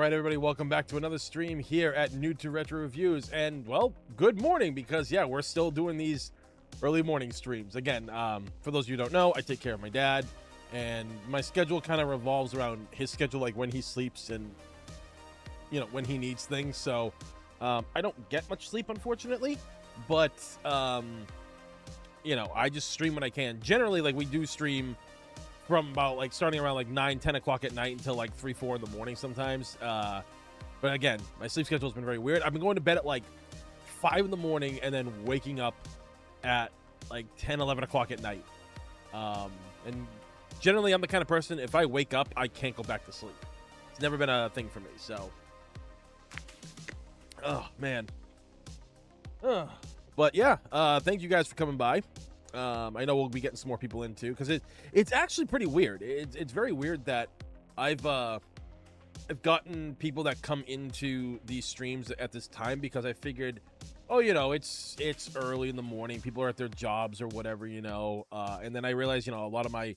right, everybody, welcome back to another stream here at New to Retro Reviews. And, well, good morning, because, yeah, we're still doing these early morning streams. Again, for those of you who don't know, I take care of my dad, and my schedule kind of revolves around his schedule, like when he sleeps and, you know, when he needs things. So, I don't get much sleep, unfortunately, but, you know, I just stream when I can. Generally, like, we do stream from about like starting around like 9-10 o'clock at night until like 3-4 in the morning sometimes. But again, my sleep schedule has been very weird. I've been going to bed at like 5 in the morning and then waking up at like 10-11 o'clock at night. And generally I'm the kind of person, if I wake up, I can't go back to sleep. It's never been a thing for me. So oh man. But yeah, thank you guys for coming by. I know we'll be getting some more people in too, because it's actually pretty weird. It's very weird that I've gotten people that come into these streams at this time, because I figured, oh, you know, it's early in the morning, people are at their jobs or whatever, you know, and then I realized, you know, a lot of my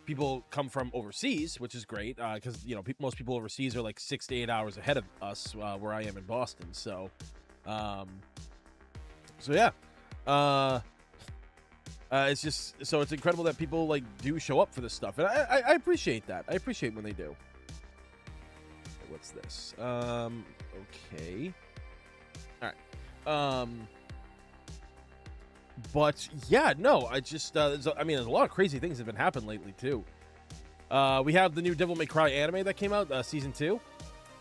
people come from overseas, which is great, because, you know, most people overseas are like 6 to 8 hours ahead of us, where I am in Boston. So yeah. It's just, so it's incredible that people like do show up for this stuff, and I appreciate that. I appreciate when they do. What's this? Okay. All right. But yeah, no, I just, I mean, there's a lot of crazy things that have been happening lately too. We have the new Devil May Cry anime that came out, season 2.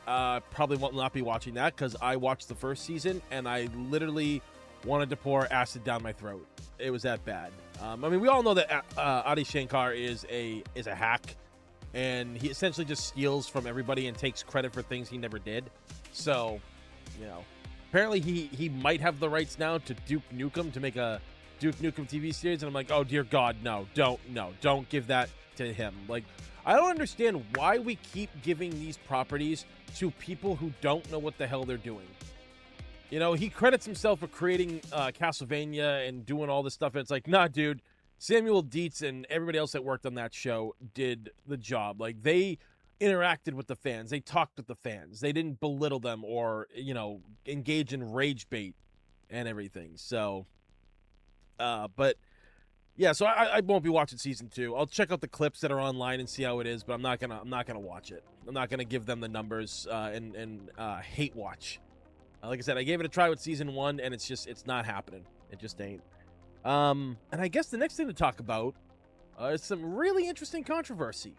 Probably will not be watching that, because I watched the first season and I literally wanted to pour acid down my throat. It was that bad. I mean, we all know that Adi Shankar is a hack, and he essentially just steals from everybody and takes credit for things he never did. So, you know, apparently he might have the rights now to Duke Nukem, to make a Duke Nukem TV series, and I'm like, oh dear God, no, don't give that to him. Like, I don't understand why we keep giving these properties to people who don't know what the hell they're doing. You know, he credits himself for creating Castlevania and doing all this stuff. And it's like, nah, dude, Samuel Dietz and everybody else that worked on that show did the job. Like, they interacted with the fans. They talked with the fans. They didn't belittle them or, you know, engage in rage bait and everything. So, but yeah, so I won't be watching season 2. I'll check out the clips that are online and see how it is, but I'm not gonna watch it. I'm not gonna give them the numbers and hate watch. Like I said, I gave it a try with season 1, and it's not happening. It just ain't. And I guess the next thing to talk about is some really interesting controversy.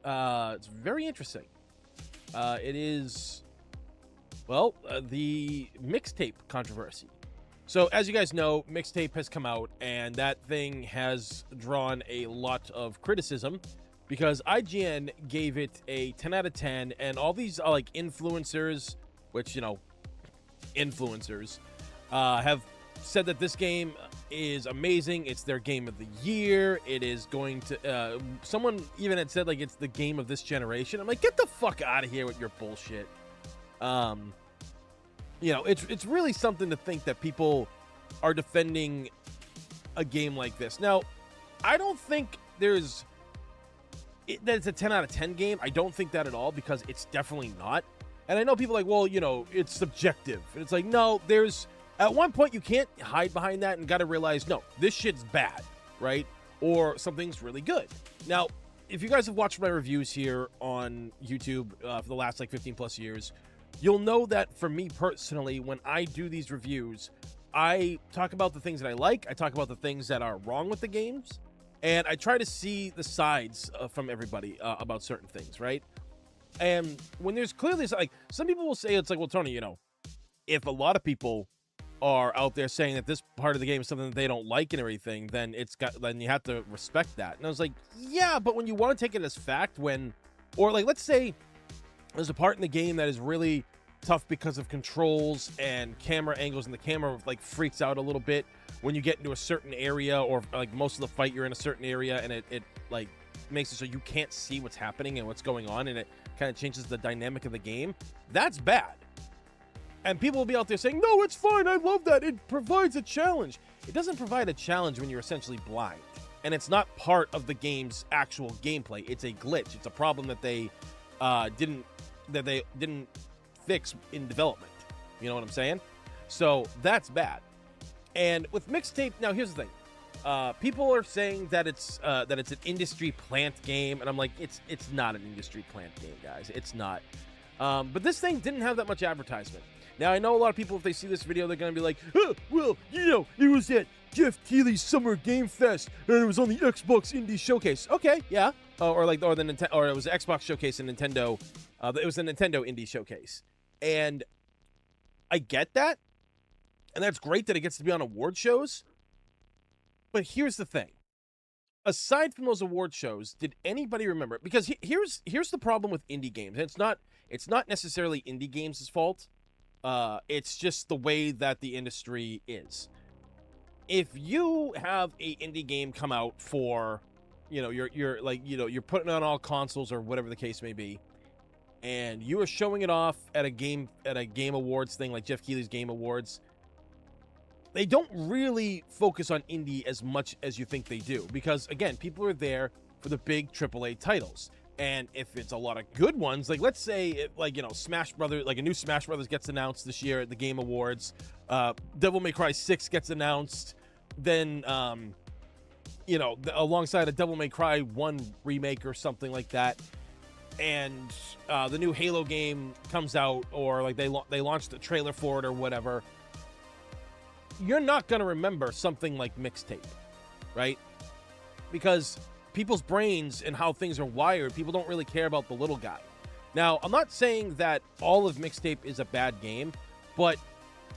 It's very interesting. It is, well, the mixtape controversy. So, as you guys know, mixtape has come out, and that thing has drawn a lot of criticism, because IGN gave it a 10 out of 10, and all these like influencers, which, you know, influencers have said that this game is amazing. It's their game of the year. It is going to someone even had said like it's the game of this generation. I'm like, get the fuck out of here with your bullshit. You know, it's really something to think that people are defending a game like this. Now, I don't think that it's a 10 out of 10 game. I don't think that at all, because it's definitely not. And I know people are like, well, you know, it's subjective. And it's like, no, at one point you can't hide behind that, and got to realize, no, this shit's bad, right? Or something's really good. Now, if you guys have watched my reviews here on YouTube for the last like 15 plus years, you'll know that for me personally, when I do these reviews, I talk about the things that I like, I talk about the things that are wrong with the games, and I try to see the sides from everybody about certain things, right? And when there's clearly, like, some people will say, it's like, well, Tony, you know, if a lot of people are out there saying that this part of the game is something that they don't like and everything, then then you have to respect that. And I was like, yeah, but when you want to take it as fact, or like, let's say there's a part in the game that is really tough because of controls and camera angles, and the camera like freaks out a little bit when you get into a certain area, or like most of the fight you're in a certain area, and it like makes it so you can't see what's happening and what's going on, and it kind of changes the dynamic of the game. That's bad. And people will be out there saying, no, it's fine, I love that, it provides a challenge. It doesn't provide a challenge when you're essentially blind, and it's not part of the game's actual gameplay. It's a glitch. It's a problem that they didn't that they didn't fix in development. You know what I'm saying? So that's bad. And with mixtape, now here's the thing. People are saying that it's an industry plant game, and I'm like, it's not an industry plant game, guys. It's not. But this thing didn't have that much advertisement. Now, I know a lot of people, if they see this video, they're going to be like, well, you know, it was at Jeff Keighley's Summer Game Fest, and it was on the Xbox Indie Showcase. Okay, yeah. Or it was Xbox Showcase and Nintendo. It was the Nintendo Indie Showcase. And I get that. And that's great that it gets to be on award shows. But here's the thing. Aside from those award shows, did anybody remember? Because here's the problem with indie games. And it's not necessarily indie games' fault. It's just the way that the industry is. If you have a indie game come out for, you know, you're putting it on all consoles or whatever the case may be, and you are showing it off at a game awards thing like Jeff Keighley's Game Awards, they don't really focus on indie as much as you think they do, because again, people are there for the big AAA titles. And if it's a lot of good ones, like let's say, Smash Brothers, like a new Smash Brothers gets announced this year at the Game Awards, Devil May Cry 6 gets announced, then, alongside a Devil May Cry 1 remake or something like that, and the new Halo game comes out, or like they launched a trailer for it or whatever, you're not going to remember something like mixtape, right? Because people's brains and how things are wired, people don't really care about the little guy. Now, I'm not saying that all of mixtape is a bad game, but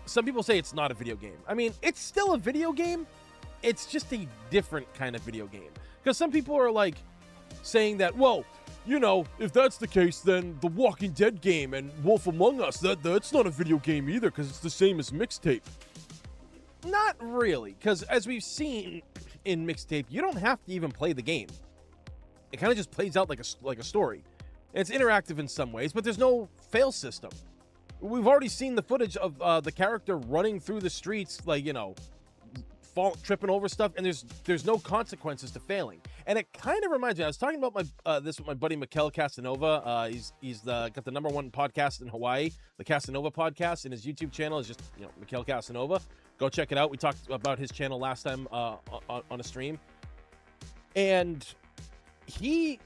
some people say it's not a video game. I mean, it's still a video game. It's just a different kind of video game. Because some people are like saying that, well, you know, if that's the case, then the Walking Dead game and Wolf Among Us, that's not a video game either, because it's the same as mixtape. Not really, because as we've seen in mixtape, you don't have to even play the game. It kind of just plays out like a story. And it's interactive in some ways, but there's no fail system. We've already seen the footage of the character running through the streets, like, you know, tripping over stuff, and there's no consequences to failing. And it kind of reminds me, I was talking about this with my buddy Mikkel Casanova. He's got the #1 podcast in Hawaii, the Casanova podcast, and his YouTube channel is just, you know, Mikkel Casanova. Go check it out. We talked about his channel last time on a stream. And he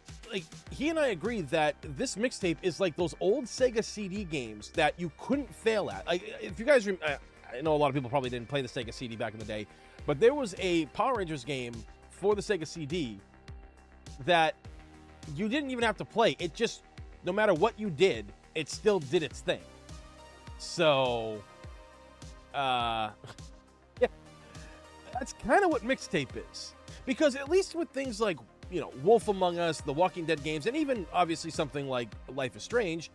and I agree that this mixtape is like those old Sega CD games that you couldn't fail at. Like, if you guys I know a lot of people probably didn't play the Sega CD back in the day, but there was a Power Rangers game for the Sega CD that you didn't even have to play. It just, no matter what you did, it still did its thing. So yeah, that's kind of what mixtape is. Because at least with things like, you know, Wolf Among Us, the Walking Dead games, and even obviously something like Life is Strange,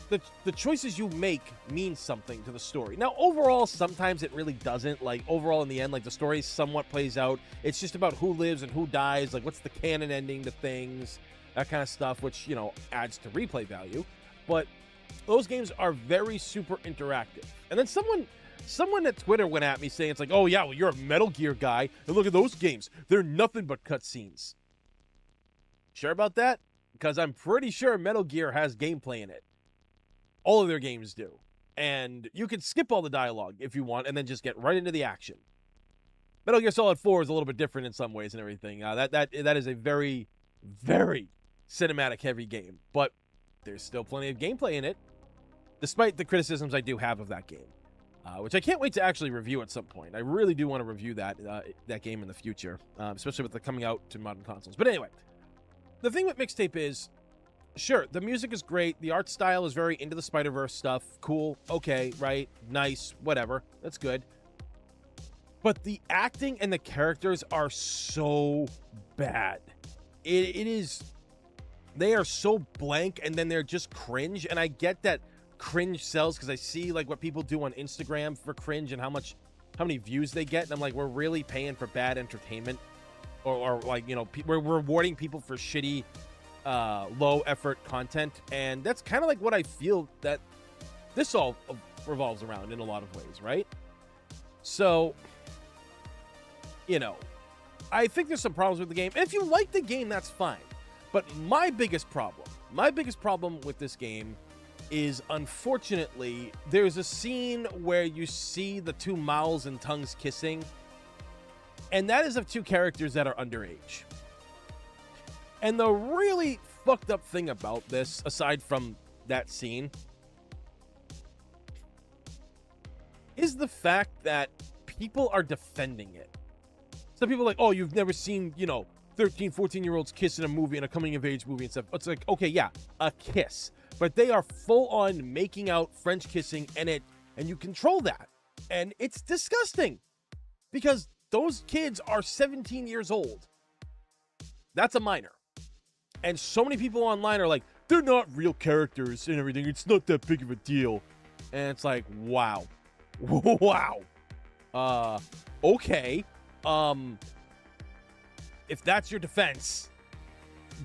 the choices you make mean something to the story. Now, overall, sometimes it really doesn't. Like, overall, in the end, like, the story somewhat plays out. It's just about who lives and who dies, like, what's the canon ending to things, that kind of stuff, which, you know, adds to replay value. But those games are very super interactive. And then someone at Twitter went at me saying, it's like, oh yeah, well, you're a Metal Gear guy, and look at those games. They're nothing but cutscenes. Sure about that? Because I'm pretty sure Metal Gear has gameplay in it. All of their games do. And you can skip all the dialogue if you want, and then just get right into the action. Metal Gear Solid 4 is a little bit different in some ways and everything. That is a very, very cinematic-heavy game. But there's still plenty of gameplay in it, despite the criticisms I do have of that game. Which I can't wait to actually review at some point. I really do want to review that game in the future, especially with it coming out to modern consoles. But anyway, the thing with mixtape is, sure, the music is great. The art style is very Into the Spider-Verse stuff. Cool. Okay. Right. Nice. Whatever. That's good. But the acting and the characters are so bad. It is... They are so blank, and then they're just cringe. And I get that cringe sells because I see like what people do on Instagram for cringe and how many views they get. And I'm like, we're really paying for bad entertainment, or like, you know, we're rewarding people for shitty low effort content. And that's kind of like what I feel that this all revolves around in a lot of ways, right? So, you know, I think there's some problems with the game. If you like the game, that's fine. But my biggest problem My biggest problem with this game is, unfortunately, there's a scene where you see the two mouths and tongues kissing, and that is of two characters that are underage. And the really fucked up thing about this, aside from that scene, is the fact that people are defending it. Some people are like, oh, you've never seen, 13, 14-year-olds kiss in a movie, in a coming-of-age movie and stuff. It's like, okay, yeah, a kiss. But they are full-on making out, French kissing, and you control that. And it's disgusting. Because those kids are 17 years old. That's a minor. And so many people online are like, they're not real characters and everything. It's not that big of a deal. And it's like, wow. Wow. Okay. If that's your defense,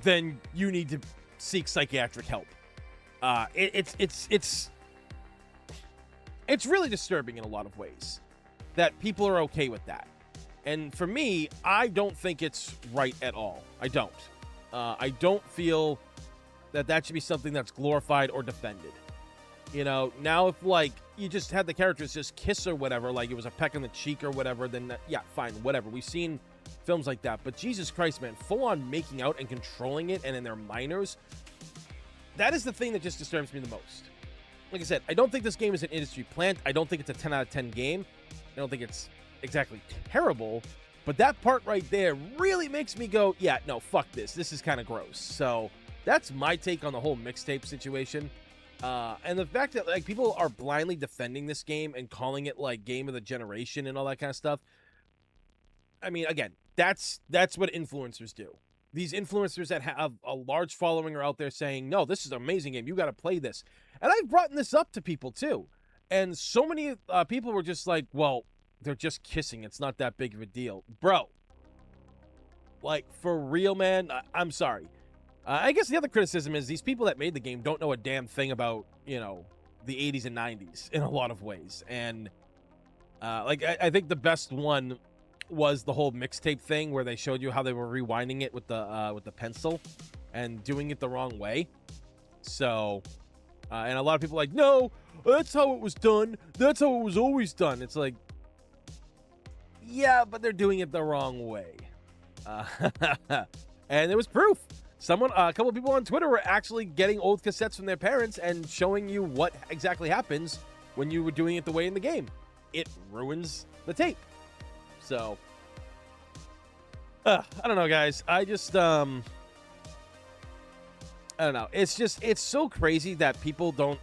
then you need to seek psychiatric help. It's really disturbing in a lot of ways that people are okay with that. And for me, I don't think it's right at all. I don't. I don't feel that should be something that's glorified or defended. Now if, you just had the characters just kiss or whatever, like it was a peck on the cheek or whatever, then yeah, fine, whatever. We've seen films like that. But Jesus Christ, man, full on making out and controlling it, and in their minors, that is the thing that just disturbs me the most. Like I said, I don't think this game is an industry plant. I don't think it's a 10 out of 10 game. I don't think it's exactly terrible. But that part right there really makes me go, yeah, no, fuck this. This is kind of gross. So that's my take on the whole mixtape situation. And the fact that people are blindly defending this game and calling it game of the generation and all that kind of stuff. I mean, again, that's what influencers do. These influencers that have a large following are out there saying, no, this is an amazing game. You got to play this. And I've brought this up to people too. And so many people were just like, well, they're just kissing. It's not that big of a deal. Bro, for real, man, I'm sorry. I guess the other criticism is these people that made the game don't know a damn thing about, the 80s and 90s in a lot of ways. And, I think the best one was the whole mixtape thing where they showed you how they were rewinding it with the pencil and doing it the wrong way. So, and a lot of people are like, no, that's how it was done. That's how it was always done. It's like, yeah, but they're doing it the wrong way. And there was proof. A couple of people on Twitter were actually getting old cassettes from their parents and showing you what exactly happens when you were doing it the way in the game. It ruins the tape. So, I don't know, guys. I just, I don't know. It's so crazy that people don't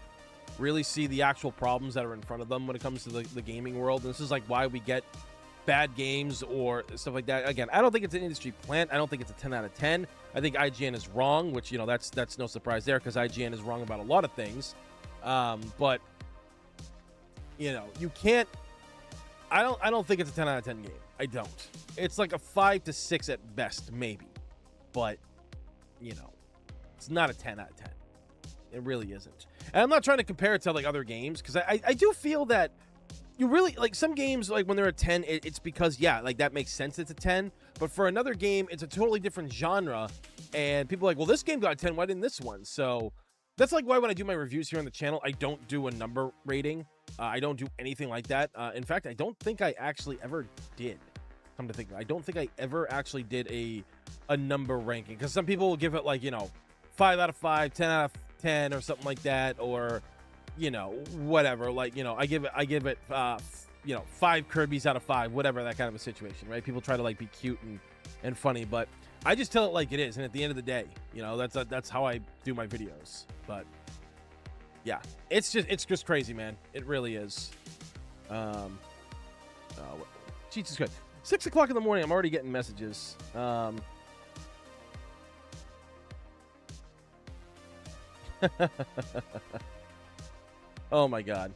really see the actual problems that are in front of them when it comes to the gaming world. And this is why we get bad games or stuff like that. Again, I don't think it's an industry plant. I don't think it's a 10 out of 10. I think IGN is wrong, which, that's no surprise there because IGN is wrong about a lot of things. But, you can't. I don't think it's a 10 out of 10 game. I don't. It's like a 5 to 6 at best, maybe. But, it's not a 10 out of 10. It really isn't. And I'm not trying to compare it to other games because I do feel that you really some games when they're a 10, it's because that makes sense. It's a 10, but for another game, it's a totally different genre, and people are like, well, this game got a 10. Why didn't this one? So that's why when I do my reviews here on the channel, I don't do a number rating. I don't do anything like that. In fact, I don't think I actually ever did. Come to think of it, I don't think I ever actually did a number ranking because some people will give it 5 out of 5, 10 out of 10, or something like that, or whatever. I give it 5 Kirby's out of 5, whatever, that kind of a situation, right? People try to be cute and funny, but I just tell it like it is. And at the end of the day, that's how I do my videos. But yeah, it's just crazy, man. It really is. Jesus Christ. 6 o'clock in the morning. I'm already getting messages. Oh my God.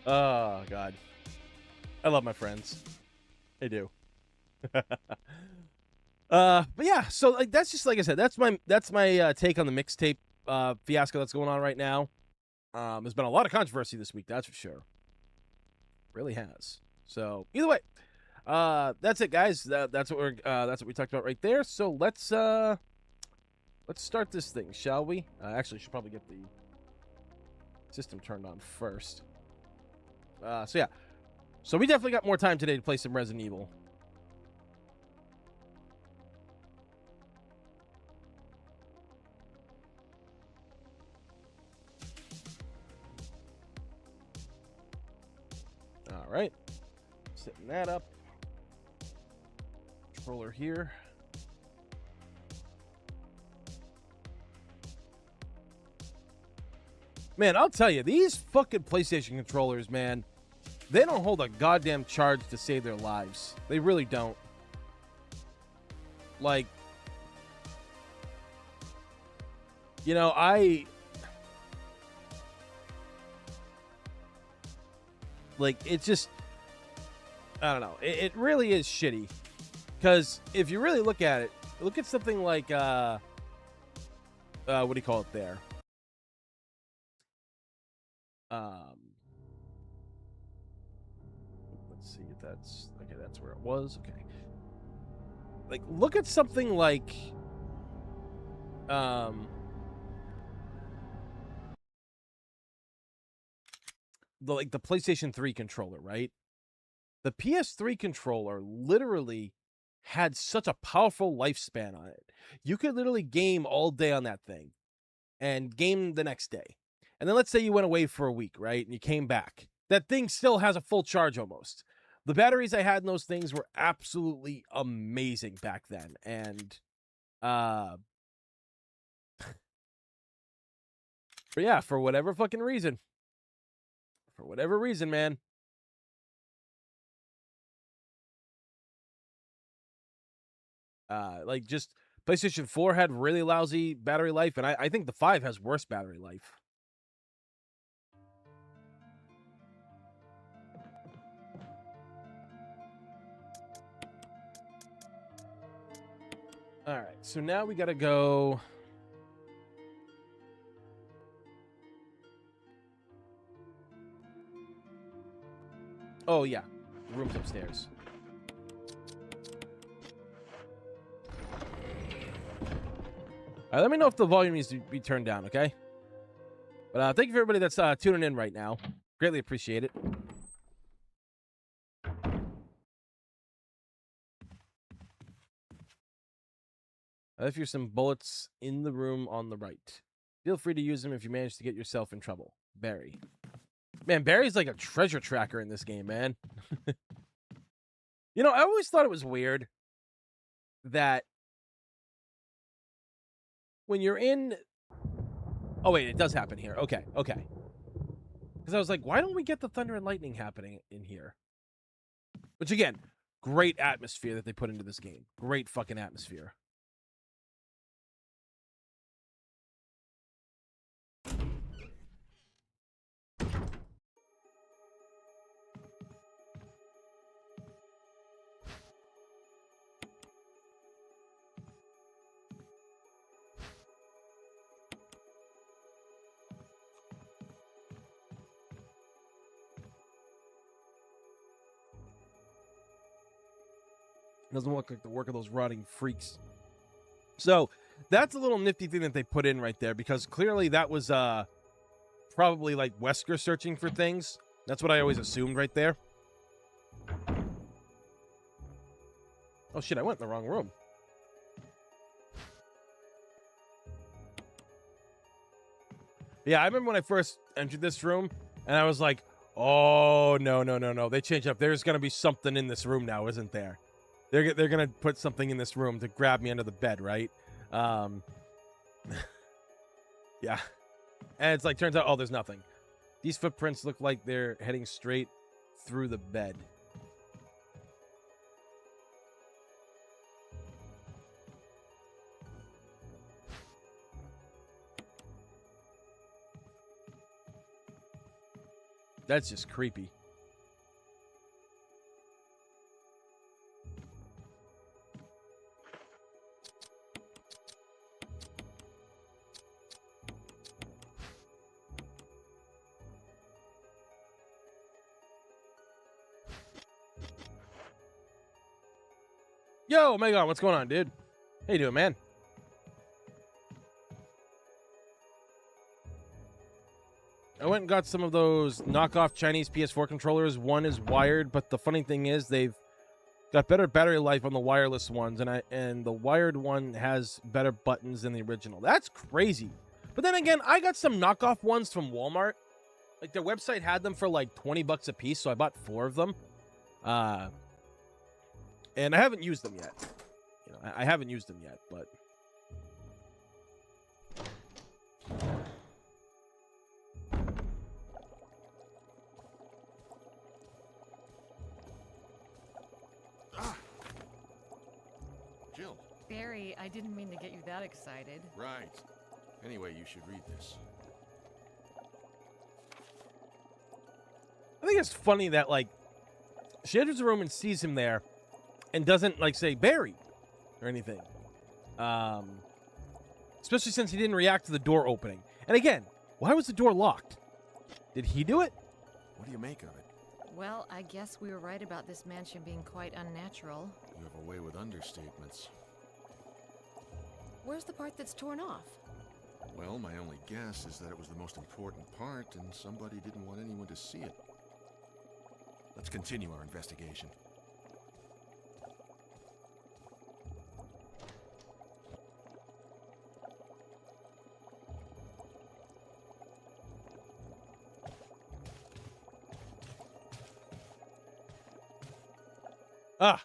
Oh God. I love my friends. I do. But yeah, so like that's just like I said, that's my take on the mixtape fiasco that's going on right now. There's been a lot of controversy this week, that's for sure. Really has. So either way, that's it, guys. That's what we talked about right there. So let's start this thing, shall we? Actually, should probably get the system turned on first. So yeah, so we definitely got more time today to play some Resident Evil. All right, setting that up. Controller here. Man, I'll tell you, these fucking PlayStation controllers, man, they don't hold a goddamn charge to save their lives. They really don't. Like, you know, it's just, I don't know. It really is shitty. Because if you really look at it, look at something like, what do you call it there? Let's see if that's, okay, that's where it was. Okay. Like, look at something like, the PlayStation 3 controller, right? The PS3 controller literally had such a powerful lifespan on it. You could literally game all day on that thing and game the next day. And then let's say you went away for a week, right? And you came back. That thing still has a full charge almost. The batteries I had in those things were absolutely amazing back then. And but yeah, for whatever fucking reason. For whatever reason, man. Like just PlayStation 4 had really lousy battery life, and I think the 5 has worse battery life. All right, so now we gotta go. Oh yeah, the room's upstairs. All right, let me know if the volume needs to be turned down, okay? But thank you for everybody that's tuning in right now. Greatly appreciate it. I left you some bullets in the room on the right. Feel free to use them if you manage to get yourself in trouble. Barry. Man, Barry's like a treasure tracker in this game, man. You know, I always thought it was weird that when you're in... Oh, wait, it does happen here. Okay. Because I was like, why don't we get the thunder and lightning happening in here? Which, again, great atmosphere that they put into this game. Great fucking atmosphere. Doesn't look like the work of those rotting freaks. So that's a little nifty thing that they put in right there, because clearly that was probably like Wesker searching for things. That's what I always assumed right there. Oh shit, I went in the wrong room. Yeah, I remember when I first entered this room and I was like, oh no. They changed up. There's gonna be something in this room now, isn't there? They're gonna put something in this room to grab me under the bed, right? Yeah. And it's like, turns out, oh, there's nothing. These footprints look like they're heading straight through the bed. That's just creepy. Yo, Megon, what's going on, dude? How you doing, man? I went and got some of those knockoff Chinese PS4 controllers. One is wired, but the funny thing is they've got better battery life on the wireless ones, and the wired one has better buttons than the original. That's crazy. But then again, I got some knockoff ones from Walmart. Like their website had them for like $20 a piece, so I bought 4 of them. And I haven't used them yet. You know, I haven't used them yet, but Jill. Barry, I didn't mean to get you that excited. Right. Anyway, you should read this. I think it's funny that like she enters the room and sees him there and doesn't like say Barry or anything. Especially since he didn't react to the door opening. And again, why was the door locked? Did he do it? What do you make of it? Well, I guess we were right about this mansion being quite unnatural. You have a way with understatements. Where's the part that's torn off? Well, my only guess is that it was the most important part and somebody didn't want anyone to see it. Let's continue our investigation. Ah.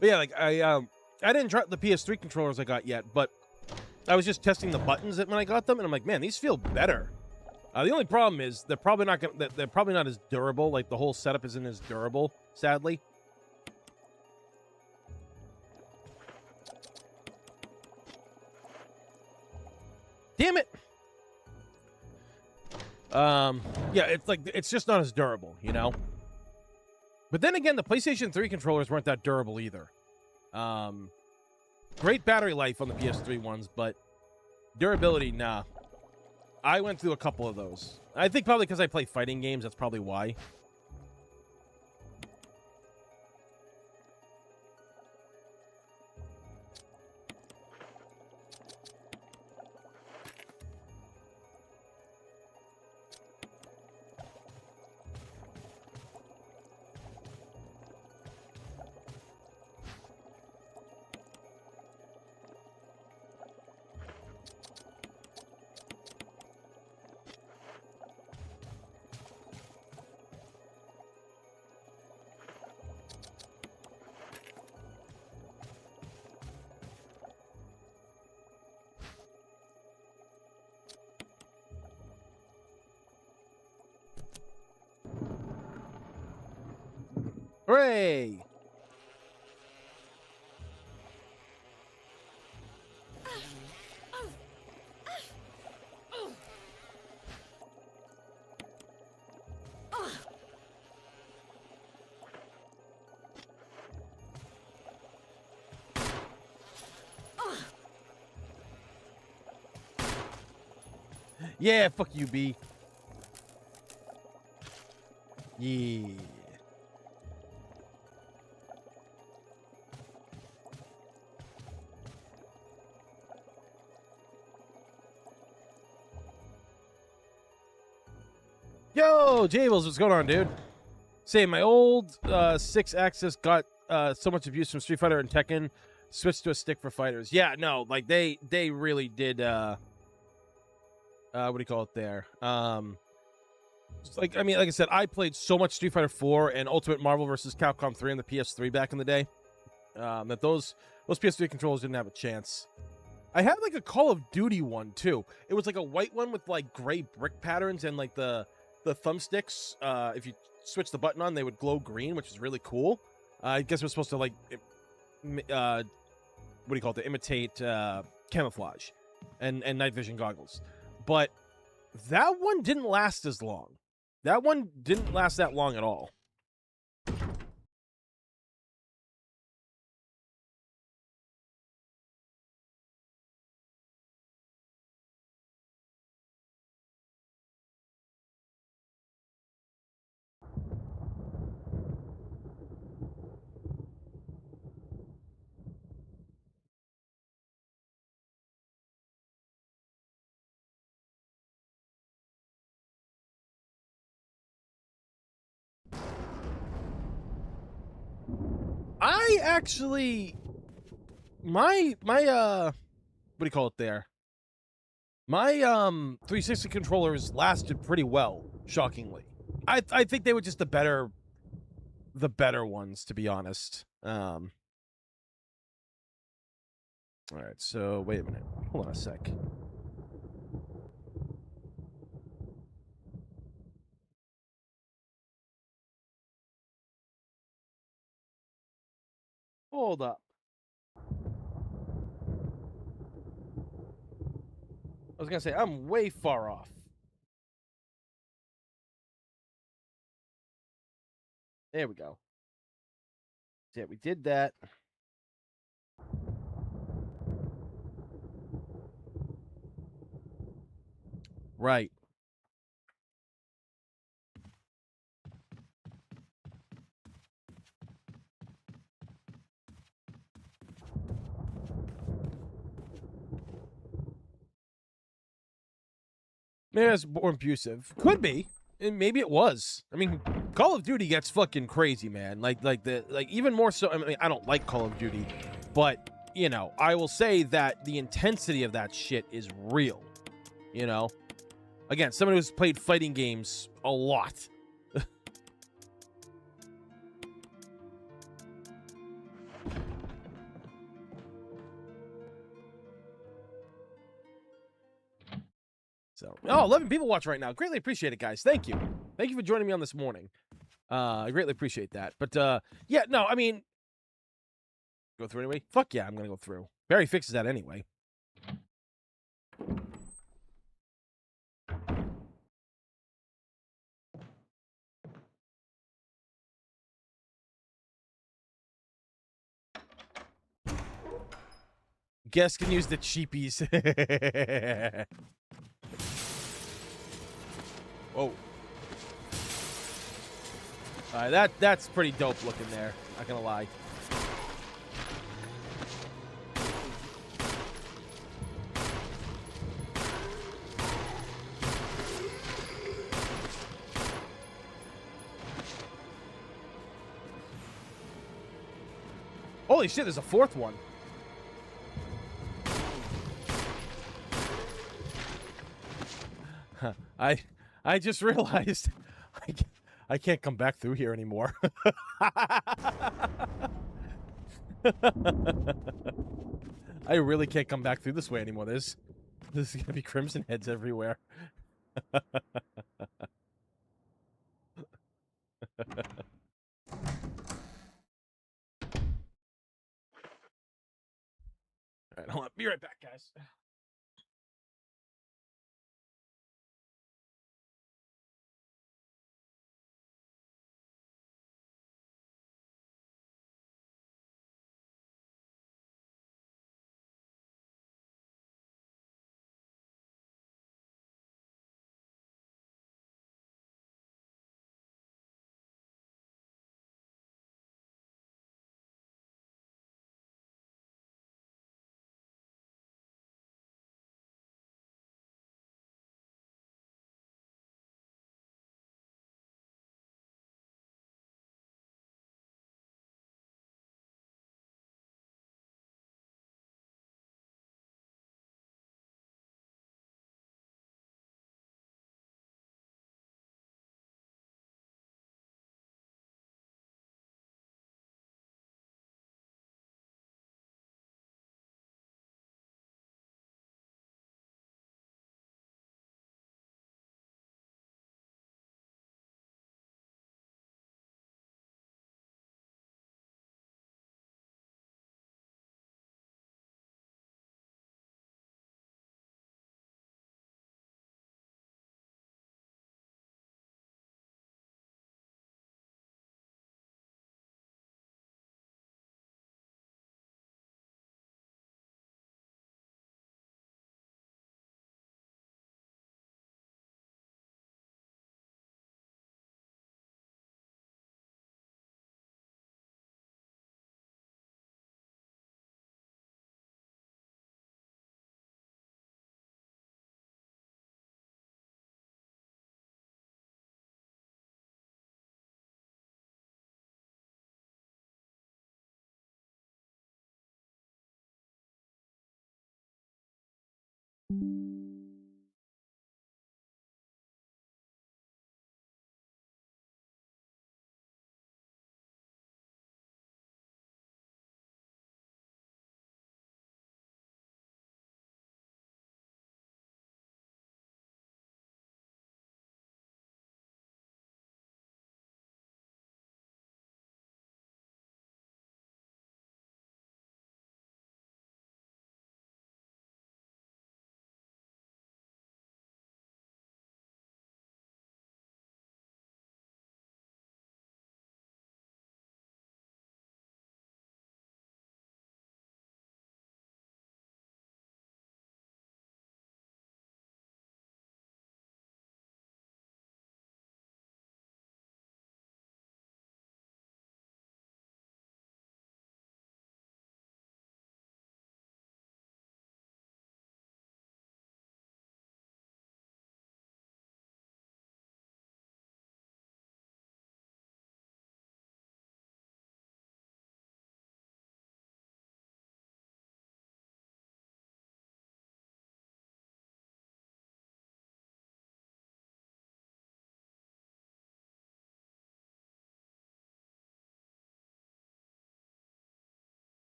But yeah, like I didn't try the PS3 controllers I got yet, but I was just testing the buttons when I got them, and I'm like, man, these feel better. The only problem is they're probably not as durable. Like the whole setup isn't as durable, sadly. Damn it. Yeah, it's just not as durable, you know. But then again, the PlayStation 3 controllers weren't that durable either. Great battery life on the PS3 ones, but durability, nah. I went through a couple of those. I think probably because I play fighting games, that's probably why. Hooray! Yeah, fuck you, B. Yeah. Yo, Jables, what's going on, dude? Say, my old 6-axis got so much abuse from Street Fighter and Tekken, switched to a stick for fighters. Yeah, no, like they really did. What do you call it there? Like I said, I played so much Street Fighter 4 and Ultimate Marvel vs. Capcom 3 on the PS3 back in the day. That those PS3 controllers didn't have a chance. I had like a Call of Duty one too. It was like a white one with like gray brick patterns and like the thumbsticks. If you switch the button on, they would glow green, which is really cool. I guess it was supposed to like, what do you call it? To imitate camouflage and night vision goggles. But that one didn't last as long. That one didn't last that long at all. I actually my what do you call it there? My 360 controllers lasted pretty well, shockingly. I think they were just the better ones, to be honest. All right, so wait a minute. Hold on a sec. Hold up. I was gonna say I'm way far off. There we go. Yeah, we did that. Right. Maybe it's more abusive. Could be. And maybe it was. I mean, Call of Duty gets fucking crazy, man. Like even more so. I mean, I don't like Call of Duty, but you know, I will say that the intensity of that shit is real. You know, again, someone who's played fighting games a lot. So, 11 people watch right now. Greatly appreciate it, guys. Thank you. Thank you for joining me on this morning. I greatly appreciate that. But yeah, no, I mean, go through anyway. Fuck yeah, I'm gonna go through. Barry fixes that anyway. Guests can use the cheapies. Whoa. That's pretty dope looking there. Not gonna lie. Holy shit, there's a fourth one. I just realized I can't come back through here anymore. I really can't come back through this way anymore. There's gonna be crimson heads everywhere. All right, hold on. Be right back, guys.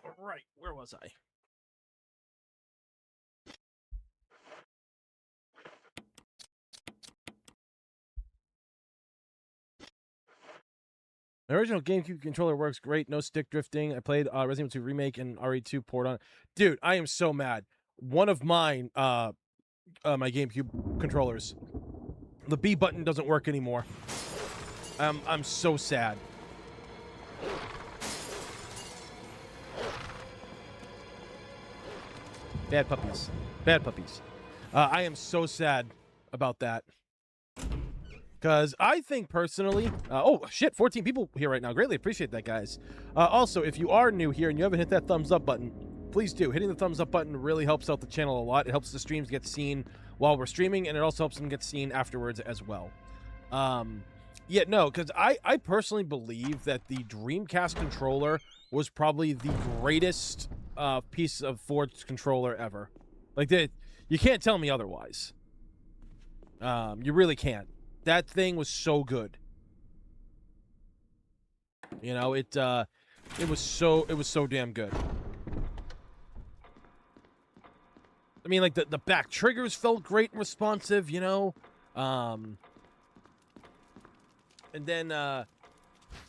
All right, where was I? The original GameCube controller works great. No stick drifting. I played Resident Evil 2 Remake and RE2 port on it. Dude, I am so mad. One of mine, my GameCube controllers, the B button doesn't work anymore. I'm so sad. Bad puppies. Bad puppies. I am so sad about that. Because I think personally, oh shit, 14 people here right now. Greatly appreciate that, guys. Also, if you are new here and you haven't hit that thumbs up button, please do. Hitting the thumbs up button really helps out the channel a lot. It helps the streams get seen while we're streaming, and it also helps them get seen afterwards as well. Yeah, no, because I personally believe that the Dreamcast controller was probably the greatest piece of Ford's controller ever. Like, you can't tell me otherwise. You really can't. That thing was so good. You know, it was so damn good. I mean, like the back triggers felt great and responsive, you know. And then what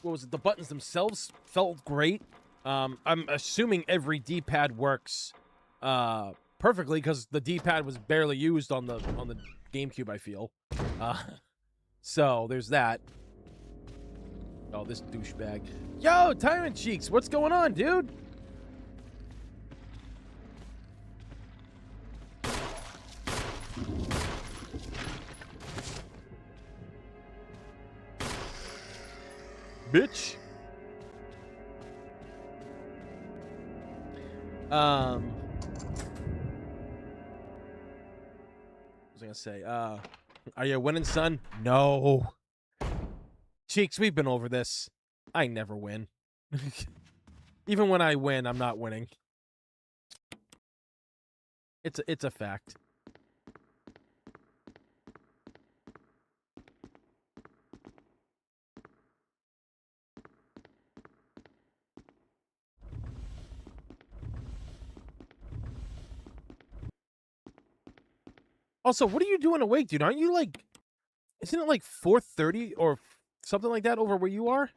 was it? The buttons themselves felt great. I'm assuming every D-pad works perfectly because the D-pad was barely used on the GameCube, I feel. So there's that. Oh, this douchebag. Yo, Tyrant Cheeks, what's going on, dude? Bitch. What was I gonna say? Are you winning, son? No. Cheeks, we've been over this. I never win. Even when I win, I'm not winning. It's a fact. Also, what are you doing awake, dude? Aren't you like... Isn't it like 4:30 or something like that over where you are?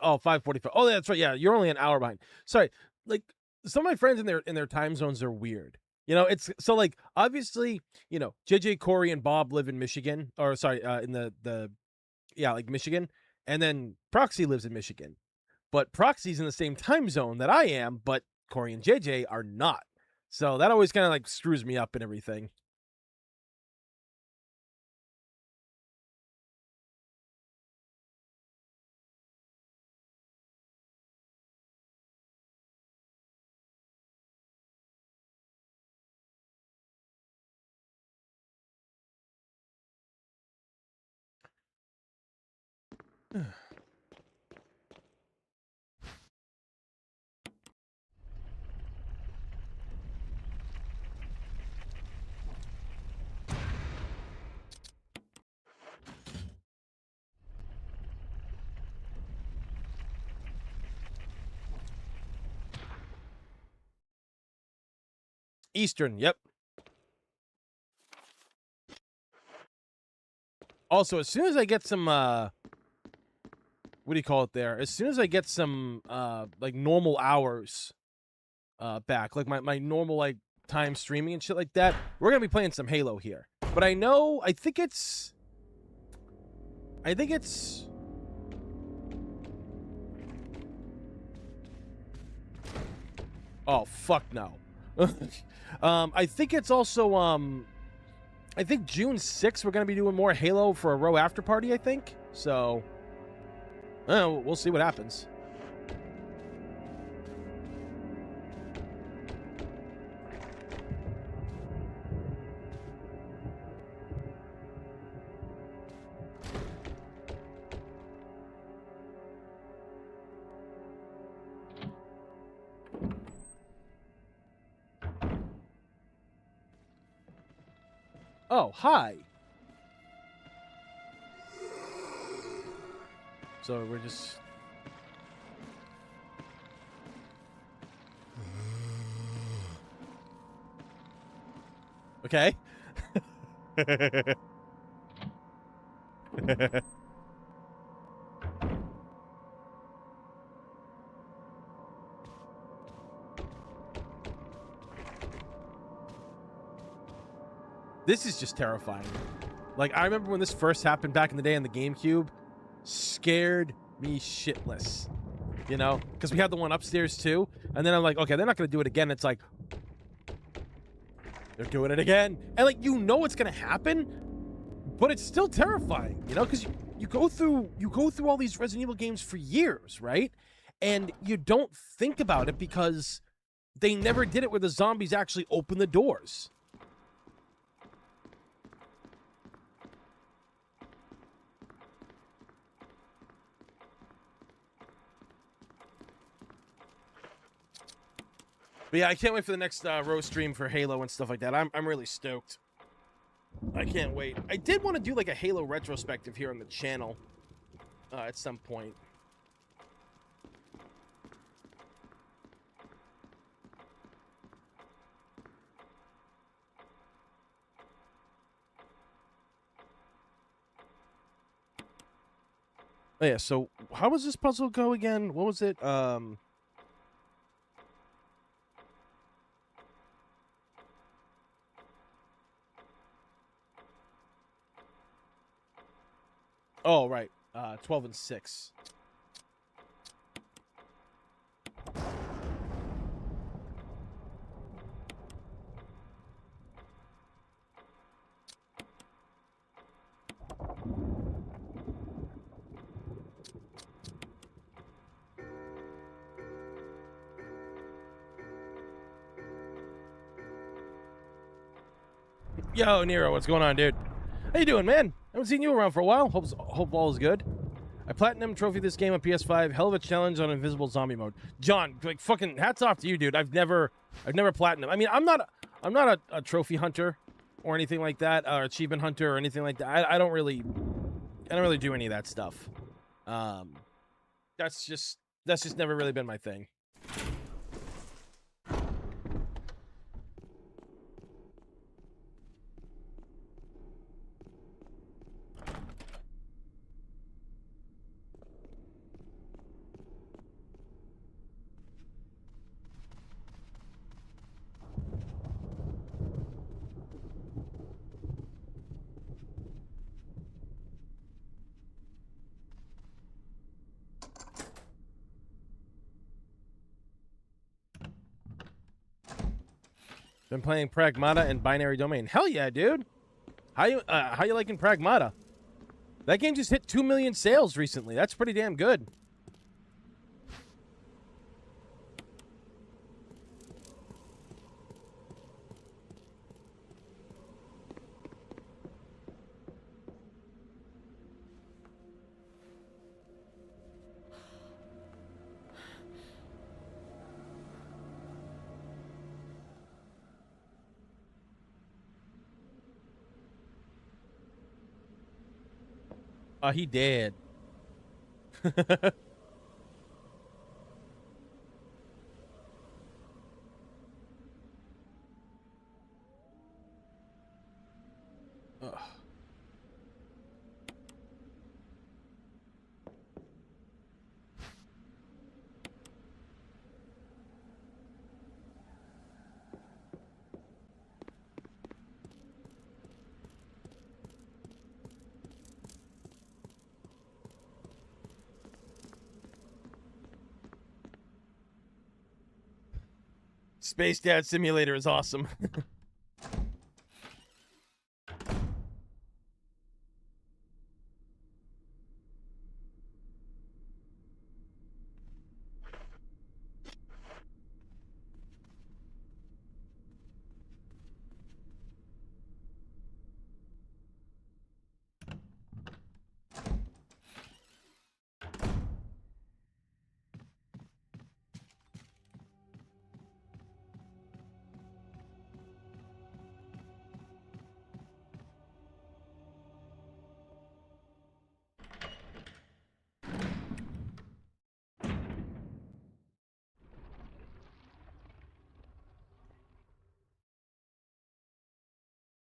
Oh, 5:45. Oh, that's right. Yeah, you're only an hour behind. Sorry. Like, some of my friends in their time zones are weird. You know, it's so like obviously, you know, JJ, Corey, and Bob live in Michigan, or sorry, in the yeah, like Michigan, and then Proxy lives in Michigan. But Proxy's in the same time zone that I am, but Corey and JJ are not. So that always kind of like screws me up and everything. Eastern, yep. Also, as soon as I get some what do you call it there? As soon as I get some like normal hours back, like my normal like time streaming and shit like that, we're gonna be playing some Halo here. But I think it's oh fuck no. I think it's also I think June 6th we're gonna be doing more Halo for a row after party, I think. So we'll see what happens. Oh, hi. So we're just... Okay. This is just terrifying. Like, I remember when this first happened back in the day on the GameCube, scared me shitless. You know? Because we had the one upstairs too. And then I'm like, okay, they're not going to do it again. It's like, they're doing it again. And like, you know it's going to happen, but it's still terrifying, you know? Because you go through all these Resident Evil games for years, right? And you don't think about it because they never did it where the zombies actually open the doors. But yeah, I can't wait for the next row stream for Halo and stuff like that. I'm really stoked. I can't wait. I did want to do like a Halo retrospective here on the channel at some point. Oh yeah, so how does this puzzle go again? What was it? Oh, right. 12 and 6. Yo, Nero, what's going on, dude? How you doing, man? Haven't seen you around for a while. Hope all is good. I platinum trophy this game on PS5. Hell of a challenge on invisible zombie mode. John, like fucking hats off to you, dude. I've never platinum. I mean, I'm not a trophy hunter or anything like that, or achievement hunter or anything like that. I don't really do any of that stuff. That's just never really been my thing. Been playing Pragmata and Binary Domain. Hell yeah, dude. How you liking Pragmata? That game just hit 2 million sales recently. That's pretty damn good. He did. Space Dad Simulator is awesome.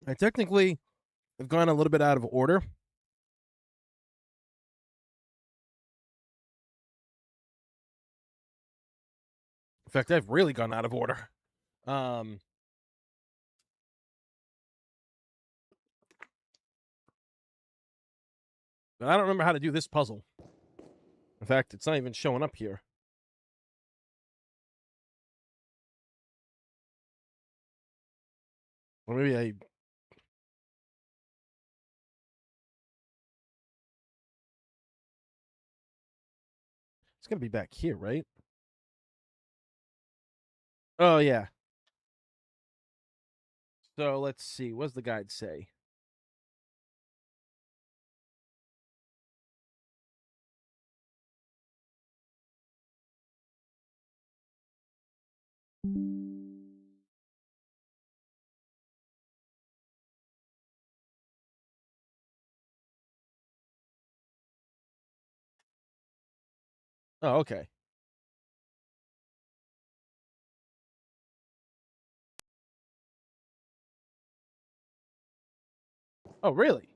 I technically have gone a little bit out of order. In fact, I've really gone out of order. But I don't remember how to do this puzzle. In fact, it's not even showing up here. Or maybe I... It's going to be back here, right? Oh, yeah. So let's see. What does the guide say? Oh, okay. Oh, really?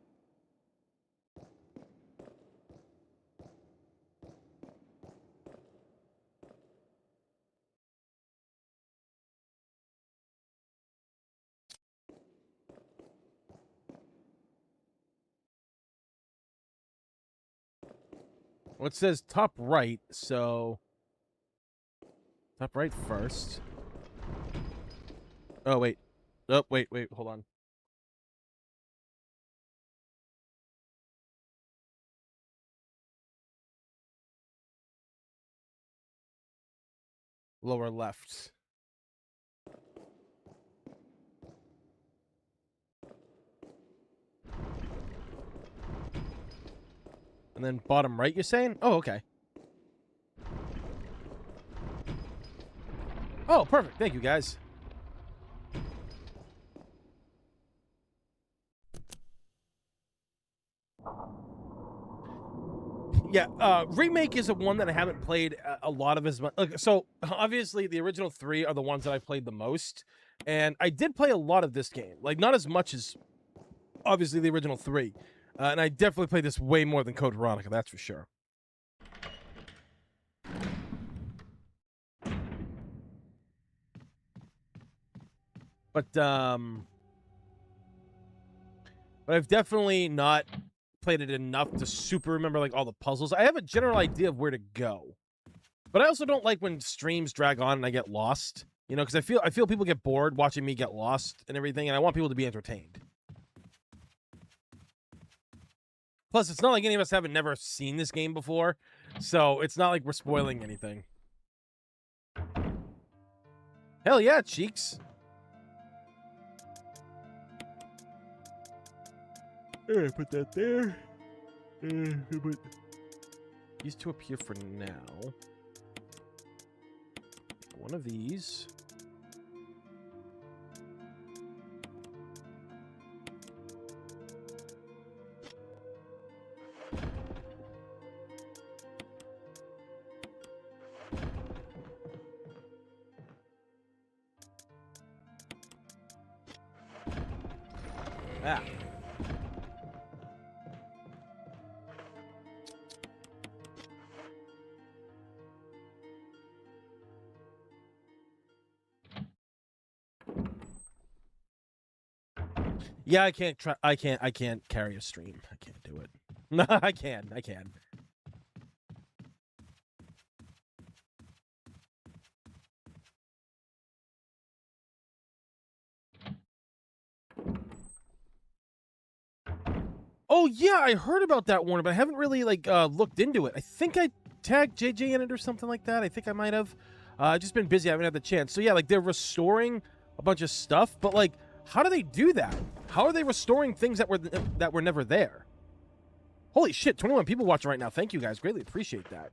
Well, it says top right, so... Top right first. Oh, wait. Oh, wait, hold on. Lower left. And then bottom right, you're saying? Oh, okay. Oh, perfect. Thank you, guys. Yeah, Remake is a one that I haven't played a lot of as much. So, obviously, the original 3 are the ones that I played the most. And I did play a lot of this game. Like, not as much as, obviously, the original 3. And I definitely played this way more than Code Veronica, that's for sure. But I've definitely not played it enough to super remember like all the puzzles. I have a general idea of where to go, but I also don't like when streams drag on and I get lost. You know, because I feel people get bored watching me get lost and everything, and I want people to be entertained. Plus, it's not like any of us haven't never seen this game before, so it's not like we're spoiling anything. Hell yeah, cheeks. Put that there. Put these two up here for now. One of these. Ah. Yeah, I can't try. I can't carry a stream. I can't do it. No, I can. Oh yeah, I heard about that, Warner, but I haven't really like looked into it. I think I tagged JJ in it or something like that. I think I might have. I've just been busy. I haven't had the chance. So yeah, like they're restoring a bunch of stuff, but like, how do they do that? How are they restoring things that were never there? Holy shit! 21 people watching right now. Thank you guys. Greatly appreciate that.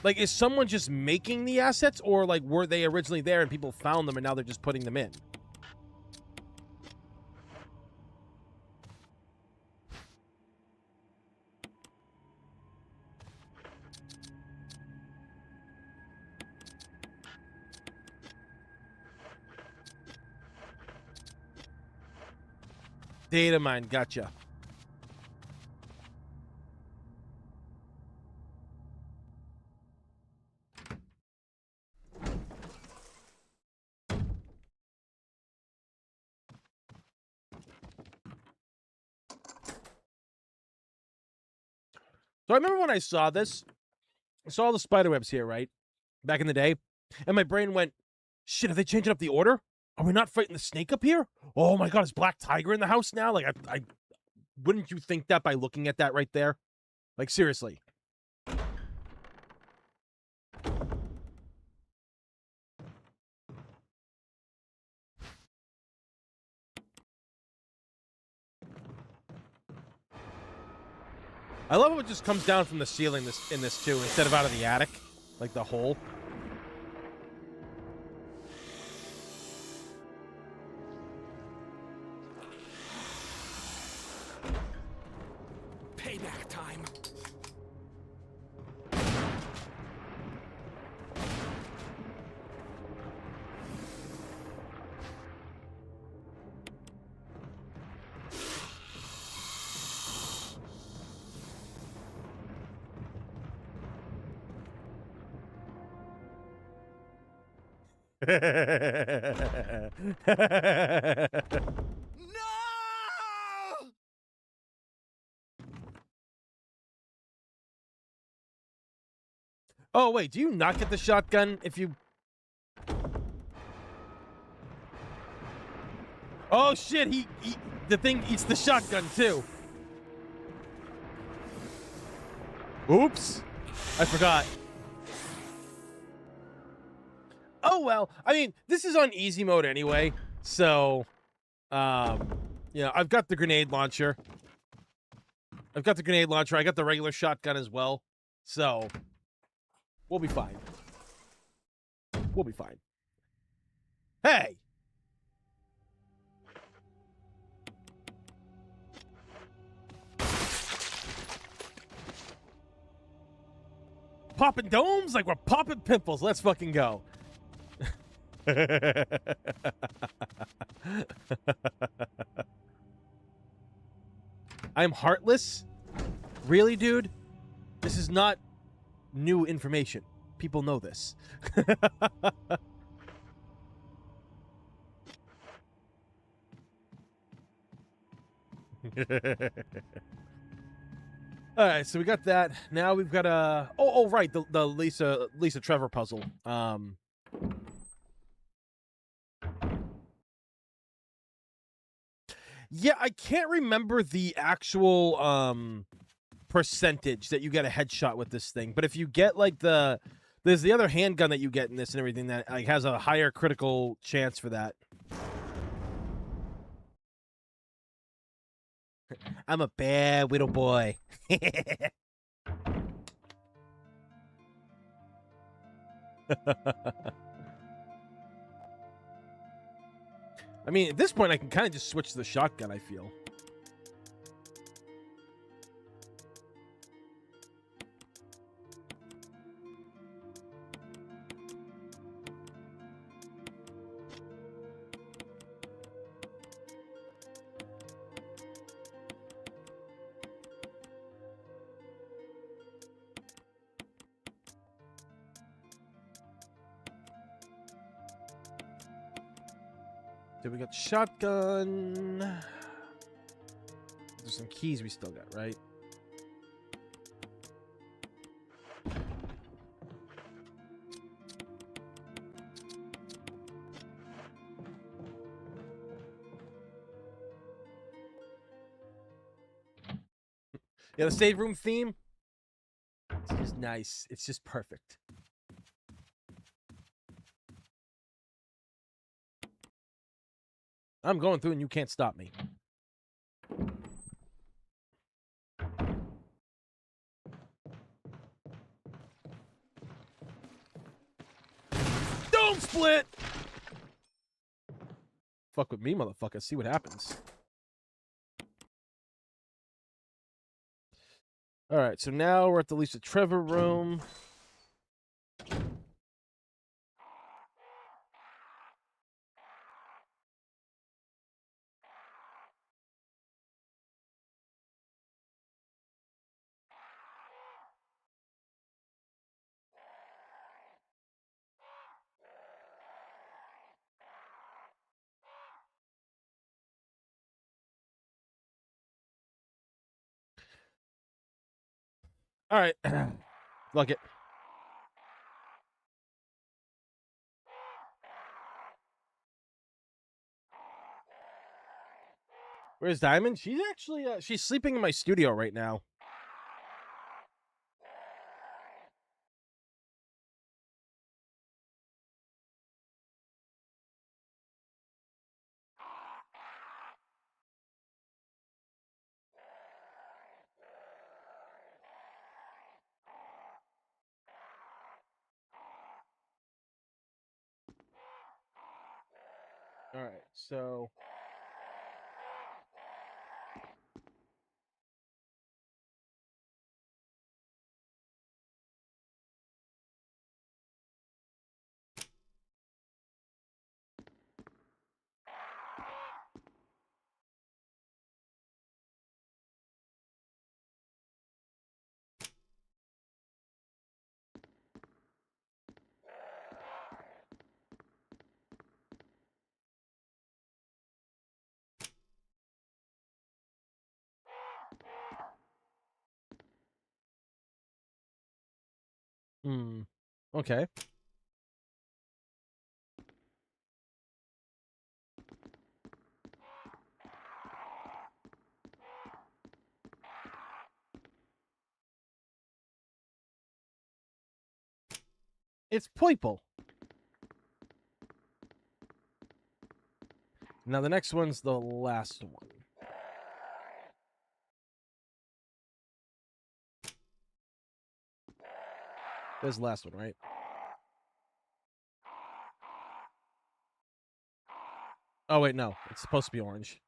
Like, is someone just making the assets, or like were they originally there and people found them and now they're just putting them in? Data mine, gotcha. So I remember when I saw this, I saw the spiderwebs here, right? Back in the day. And my brain went, shit, are they changing up the order? Are we not fighting the snake up here? Oh my god, is Black Tiger in the house now? Like, I wouldn't you think that by looking at that right there? Like, seriously. I love how it just comes down from the ceiling in this too, instead of out of the attic. Like the hole. Payback time. No! Oh, wait, do you not get the shotgun if you... Oh, shit, the thing eats the shotgun, too. Oops. I forgot. Oh, well, I mean, this is on easy mode anyway, so, you know, I've got the grenade launcher. I got the regular shotgun as well, so we'll be fine. We'll be fine. Hey! Popping domes like we're popping pimples. Let's fucking go. I'm heartless? Really, dude? This is not new information. People know this. All right, so we got that. Now we've got a right, the Lisa Trevor puzzle. Yeah, I can't remember the actual percentage that you get a headshot with this thing, but if you get like there's the other handgun that you get in this and everything that like has a higher critical chance for that. I'm a bad little boy. I mean, at this point, I can kind of just switch to the shotgun, I feel. So we got shotgun. There's some keys we still got, right? Yeah, the save room theme. It's just nice. It's just perfect. I'm going through and you can't stop me. Don't split! Fuck with me, motherfucker. See what happens. Alright, so now we're at the Lisa Trevor room. Alright. Look it. Where's Diamond? She's actually she's sleeping in my studio right now. Alright, so okay. It's purple. Now the next one's the last one. There's the last one, right? Oh wait, no. It's supposed to be orange.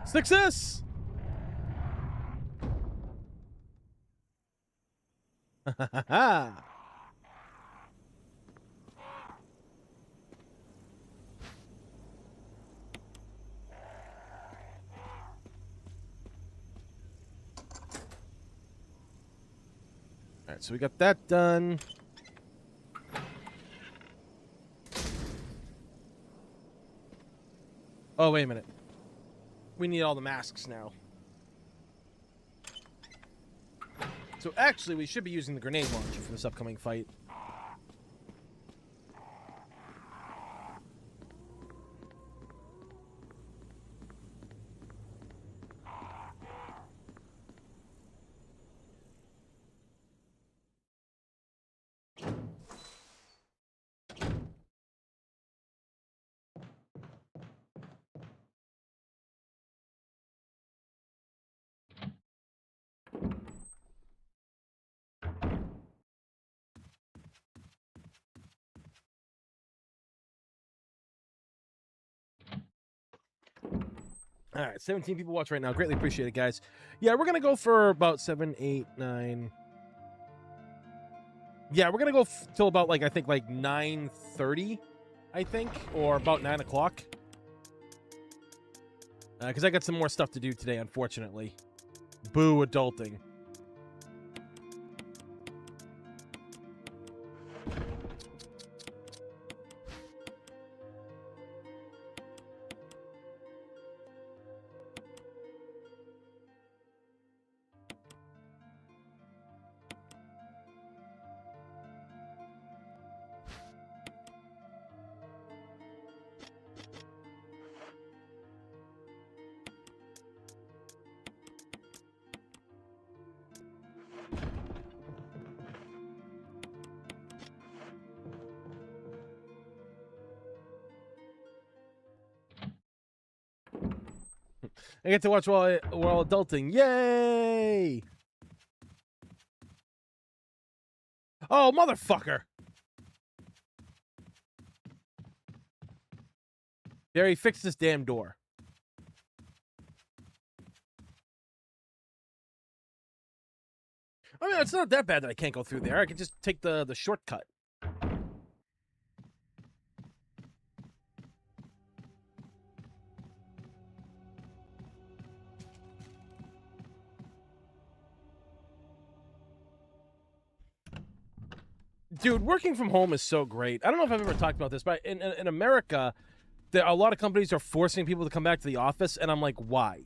Success! Alright, so we got that done. Oh, wait a minute. We need all the masks now. So actually, we should be using the grenade launcher for this upcoming fight. All right, 17 people watch right now. Greatly appreciate it, guys. Yeah, we're going to go for about 7, 8, 9. Yeah, we're going to go till about, like, I think, like 9:30, I think, or about 9 o'clock. Because I got some more stuff to do today, unfortunately. Boo adulting. I get to watch while adulting. Yay! Oh, motherfucker! Barry, fix this damn door. I mean, it's not that bad that I can't go through there. I can just take the shortcut. Dude, working from home is so great. I don't know if I've ever talked about this, but in America, a lot of companies are forcing people to come back to the office, and I'm like, why?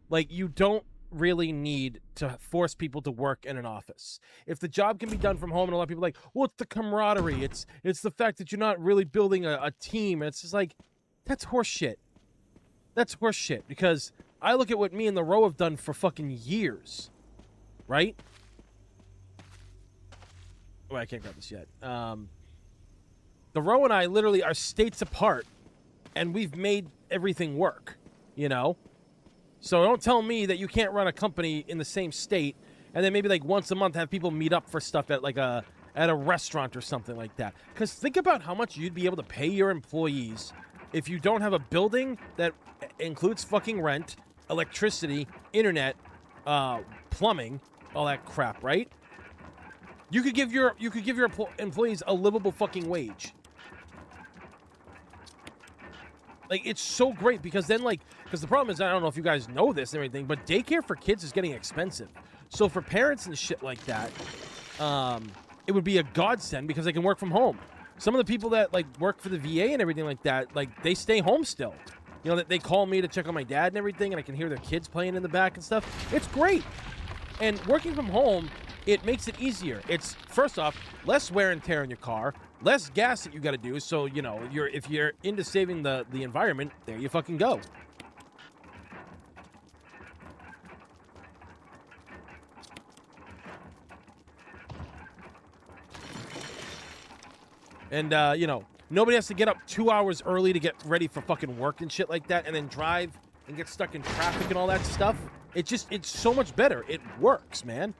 Like, you don't really need to force people to work in an office. If the job can be done from home, and a lot of people are like, well, it's the camaraderie. It's the fact that you're not really building a team. And it's just like, that's horse shit. That's horse shit. Because I look at what me and the Row have done for fucking years. Right? Oh, I can't grab this yet. The Row and I literally are states apart, and we've made everything work, you know? So don't tell me that you can't run a company in the same state and then maybe like once a month have people meet up for stuff at like at a restaurant or something like that. Because think about how much you'd be able to pay your employees if you don't have a building that includes fucking rent, electricity, internet, plumbing, all that crap, right? You could give your employees a livable fucking wage. Like, it's so great because then, like, because the problem is, I don't know if you guys know this and everything, but daycare for kids is getting expensive. So for parents and shit like that, it would be a godsend because they can work from home. Some of the people that, like, work for the VA and everything like that, like, they stay home still. You know, that they call me to check on my dad and everything, and I can hear their kids playing in the back and stuff. It's great. And working from home, it makes it easier. It's, first off, less wear and tear on your car, less gas that you got to do. So, you know, if you're into saving the environment, there you fucking go. And, you know, nobody has to get up 2 hours early to get ready for fucking work and shit like that, and then drive and get stuck in traffic and all that stuff. It's so much better. It works, man.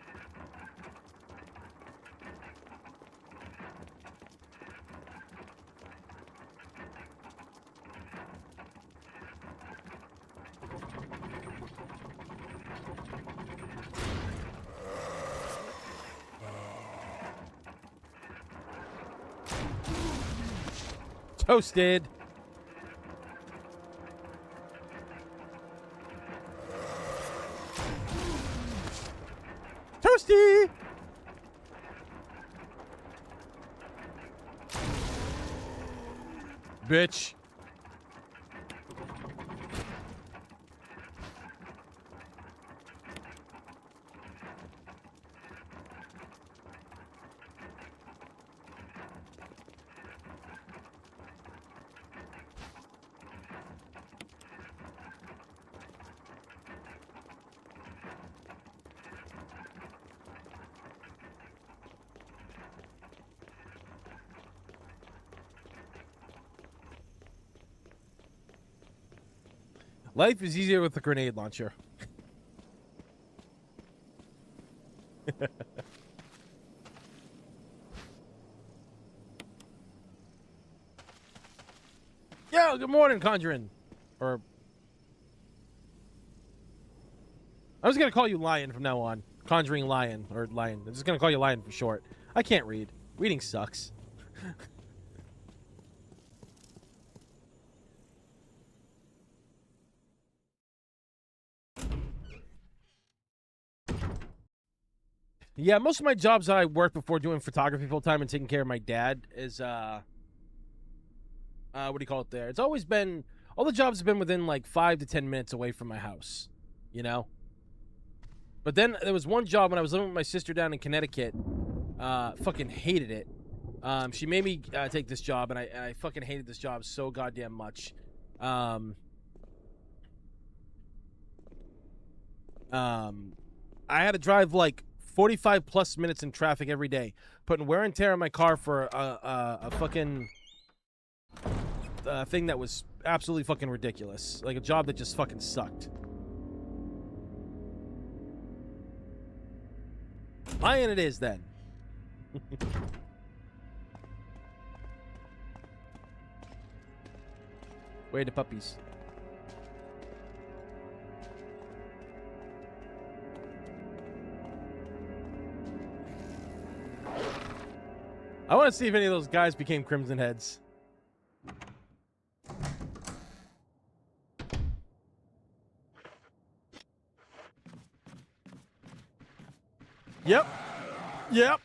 Toasted. Toasty. Bitch. Life is easier with a grenade launcher. Yo, good morning, Conjuring. Or I'm just gonna call you Lion from now on. Conjuring Lion or Lion. I'm just gonna call you Lion for short. I can't read. Reading sucks. Yeah, most of my jobs that I worked before doing photography full time and taking care of my dad is what do you call it there? It's always been, all the jobs have been within like 5 to 10 minutes away from my house, you know? But then there was one job when I was living with my sister down in Connecticut. Fucking hated it. She made me take this job, and I fucking hated this job so goddamn much. I had to drive like 45 plus minutes in traffic every day, putting wear and tear on my car for a fucking thing that was absolutely fucking ridiculous. Like a job that just fucking sucked. Lion it is then. Where are the puppies? I want to see if any of those guys became Crimson Heads. Yep. Yep.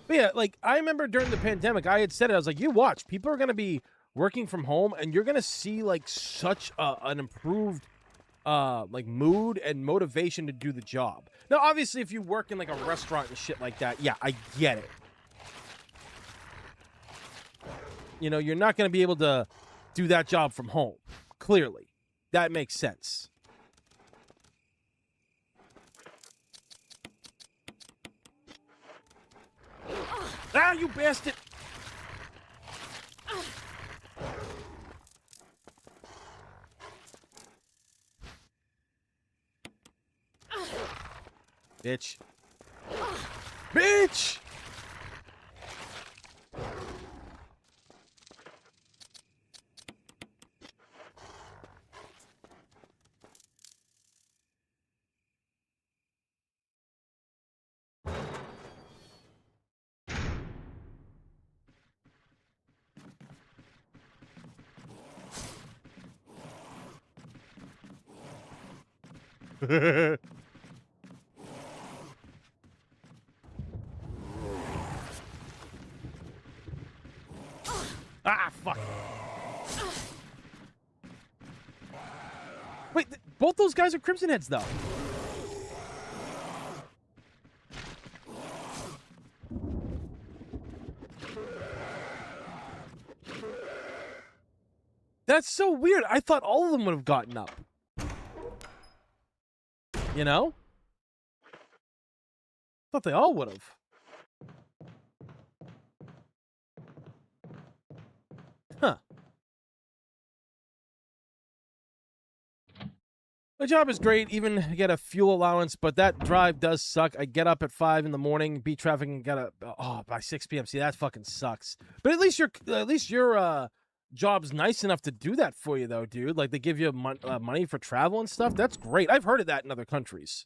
But yeah, like, I remember during the pandemic, I had said it. I was like, you watch. People are going to be working from home, and you're going to see, like, such an improved, like, mood and motivation to do the job. Now, obviously, if you work in, like, a restaurant and shit like that, yeah, I get it. You know, you're not going to be able to do that job from home. Clearly. That makes sense. Ah, you bastard! Bitch. Bitch! Ah, fuck. Wait, both those guys are Crimson Heads, though. That's so weird. I thought all of them would have gotten up. You know? Thought they all would have. Huh. My job is great, even get a fuel allowance, but that drive does suck. I get up at 5 in the morning, beat traffic, and get up by 6 p.m. See, that fucking sucks. But at least your job's nice enough to do that for you, though, dude. Like, they give you money for travel and stuff. That's great. I've heard of that in other countries.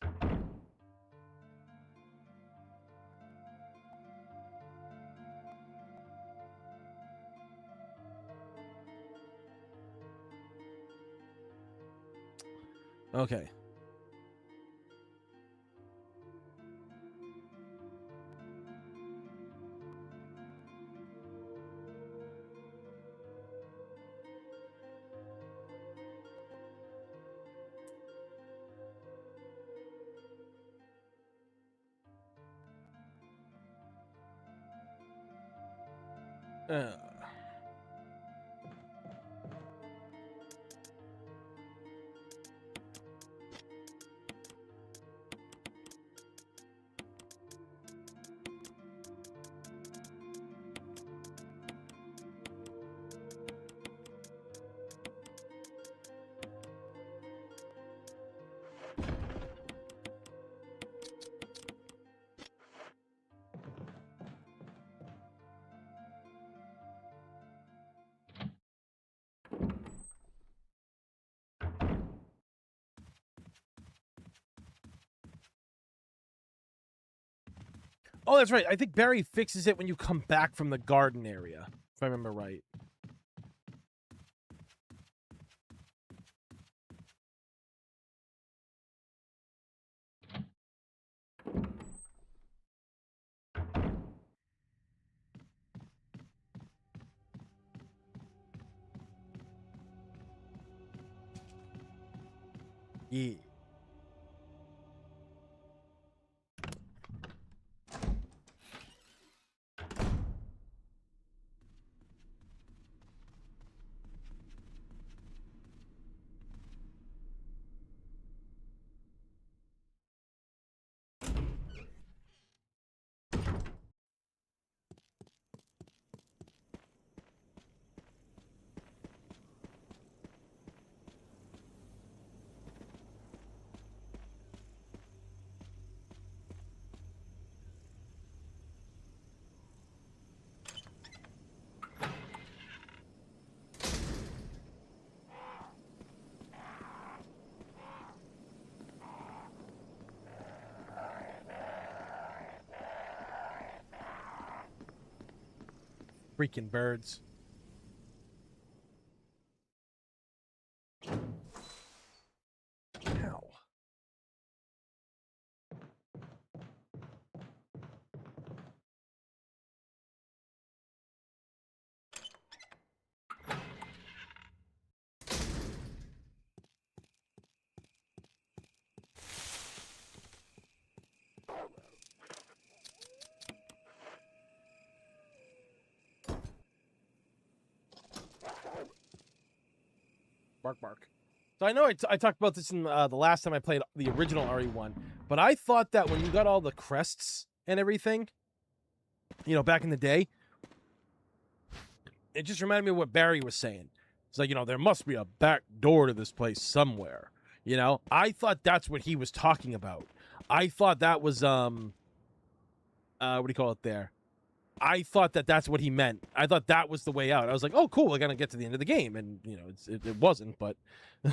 Okay. Oh, that's right. I think Barry fixes it when you come back from the garden area, if I remember right. Yeah. Freaking birds. Ow. Bark, bark. So I know I talked about this in the last time I played the original RE1, but I thought that when you got all the crests and everything, you know, back in the day, it just reminded me of what Barry was saying. It's like, you know, there must be a back door to this place somewhere. You know, I thought that's what he was talking about. I thought that was what do you call it there? I thought that that's what he meant. I thought that was the way out. I was like, oh, cool, we're gonna get to the end of the game, and you know, it wasn't. But all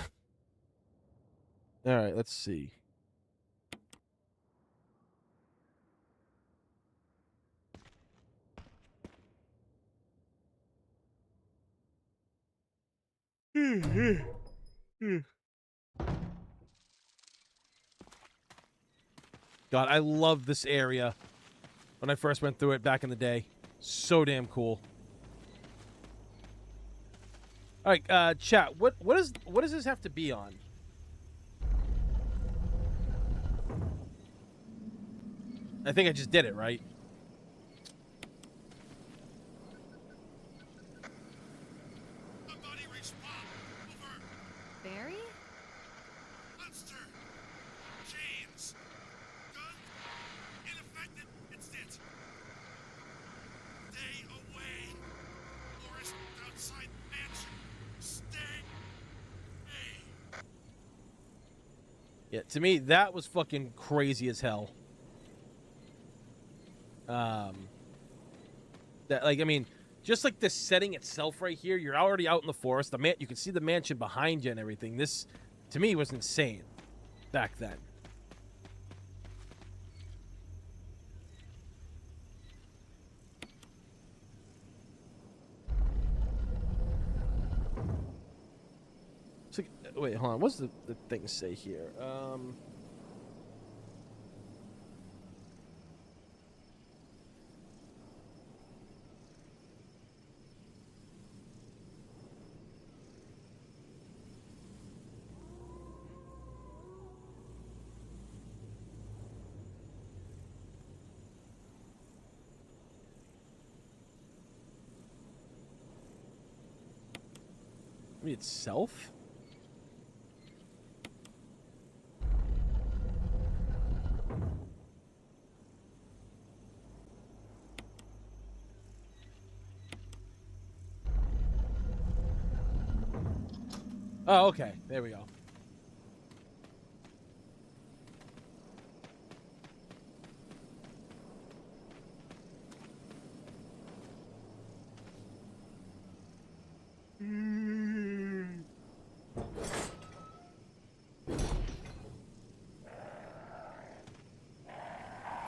right, let's see. God, I love this area. When I first went through it back in the day, so damn cool. All right, chat. What does this have to be on? I think I just did it, right? Somebody respond. Over. Barry? Monster. Chains. Gun. Ineffective. It's it. Stay away. Forest outside mansion. Stay. Hey. Yeah, to me, that was fucking crazy as hell. That, like, I mean, just like the setting itself right here, you're already out in the forest. You can see the mansion behind you and everything. This, to me, was insane back then. So, wait, hold on. What's the thing say here? Itself? Oh, okay. There we go.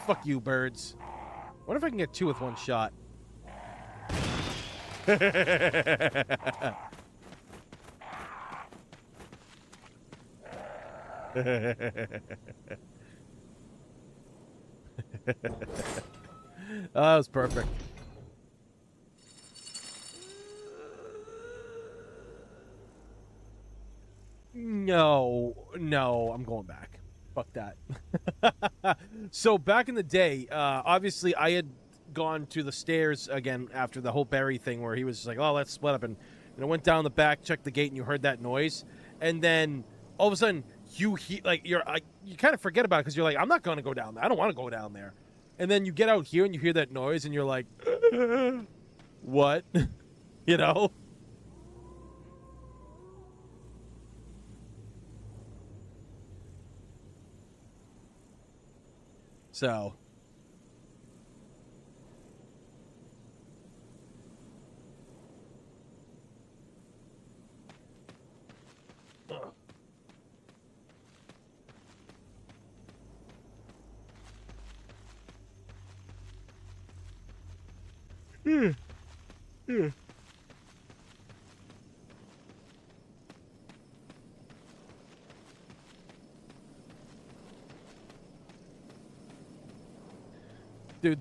Fuck you, birds. What if I can get two with one shot? Oh, that was perfect. No, I'm going back. Fuck that. So back in the day, obviously I had gone to the stairs again after the whole Barry thing where he was just like, oh, let's split up, and you know, went down the back, checked the gate, and you heard that noise, and then all of a sudden you kind of forget about it because you're like, I'm not gonna go down there. I don't want to go down there. And then you get out here and you hear that noise and you're like, what? You know? So. Dude,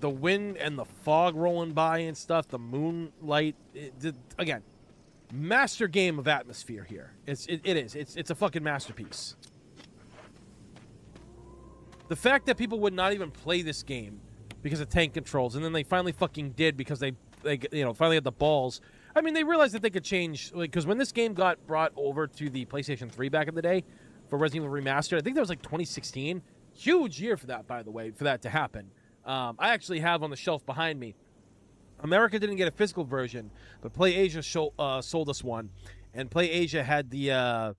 the wind and the fog rolling by and stuff, the moonlight. Again, master game of atmosphere here. It is. It's a fucking masterpiece. The fact that people would not even play this game because of tank controls, and then they finally fucking did because they finally had the balls. I mean, they realized that they could change, because when this game got brought over to the PlayStation 3 back in the day for Resident Evil Remastered, I think that was like 2016. Huge year for that, by the way, for that to happen. I actually have on the shelf behind me. America didn't get a physical version, but PlayAsia sold us one, and PlayAsia had the.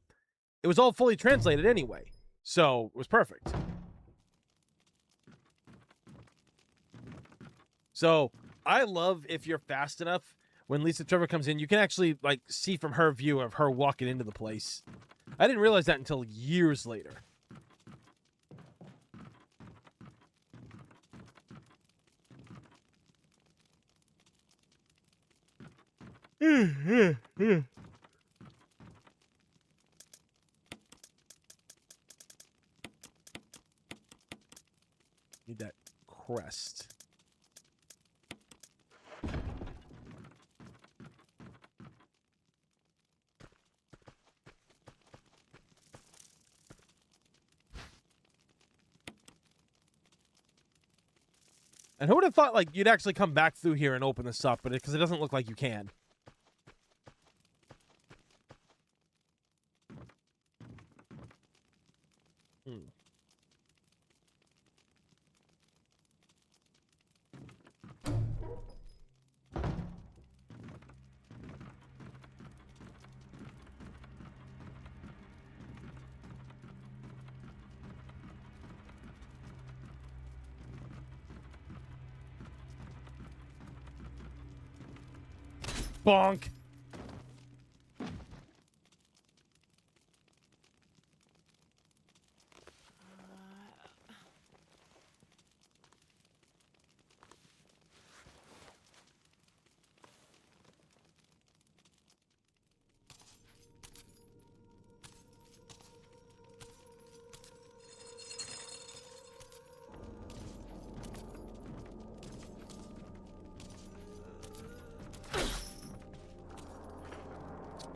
It was all fully translated anyway, so it was perfect. So I love if you're fast enough when Lisa Trevor comes in, you can actually like see from her view of her walking into the place. I didn't realize that until years later. Need that crest. And who would have thought, like, you'd actually come back through here and open this up, but because it doesn't look like you can. Bonk.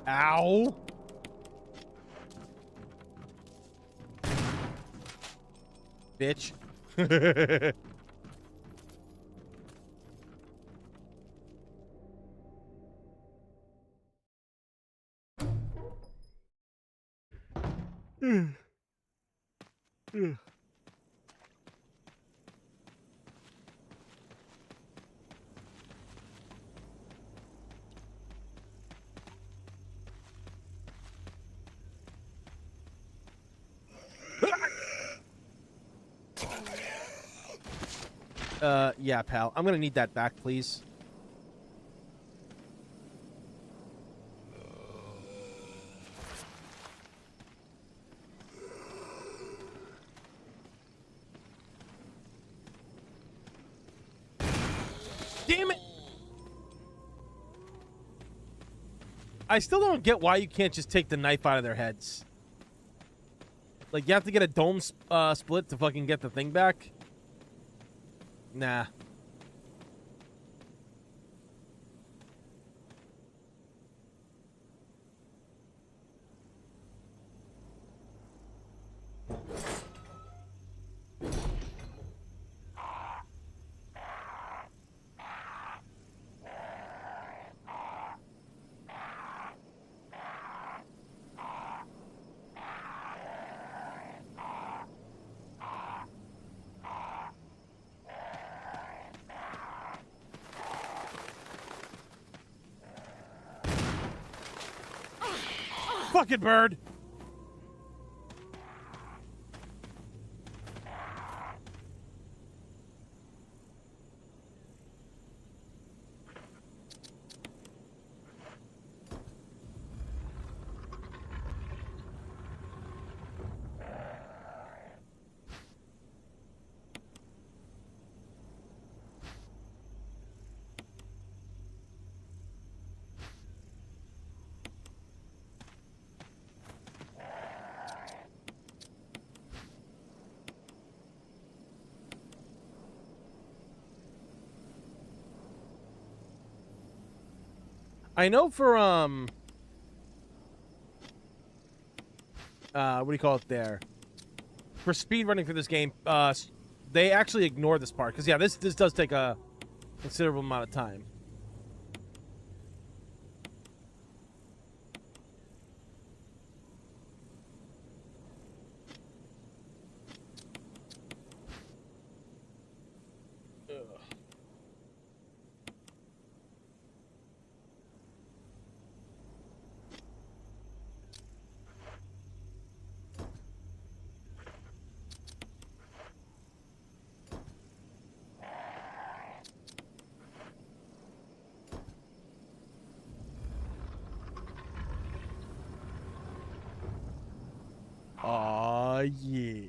Ow. Bitch. Yeah, pal. I'm gonna need that back, please. Damn it! I still don't get why you can't just take the knife out of their heads. Like, you have to get a dome split to fucking get the thing back? Nah. Fucking bird. I know for what do you call it there? For speed running for this game, they actually ignore this part because yeah, this does take a considerable amount of time. Aw, yeah.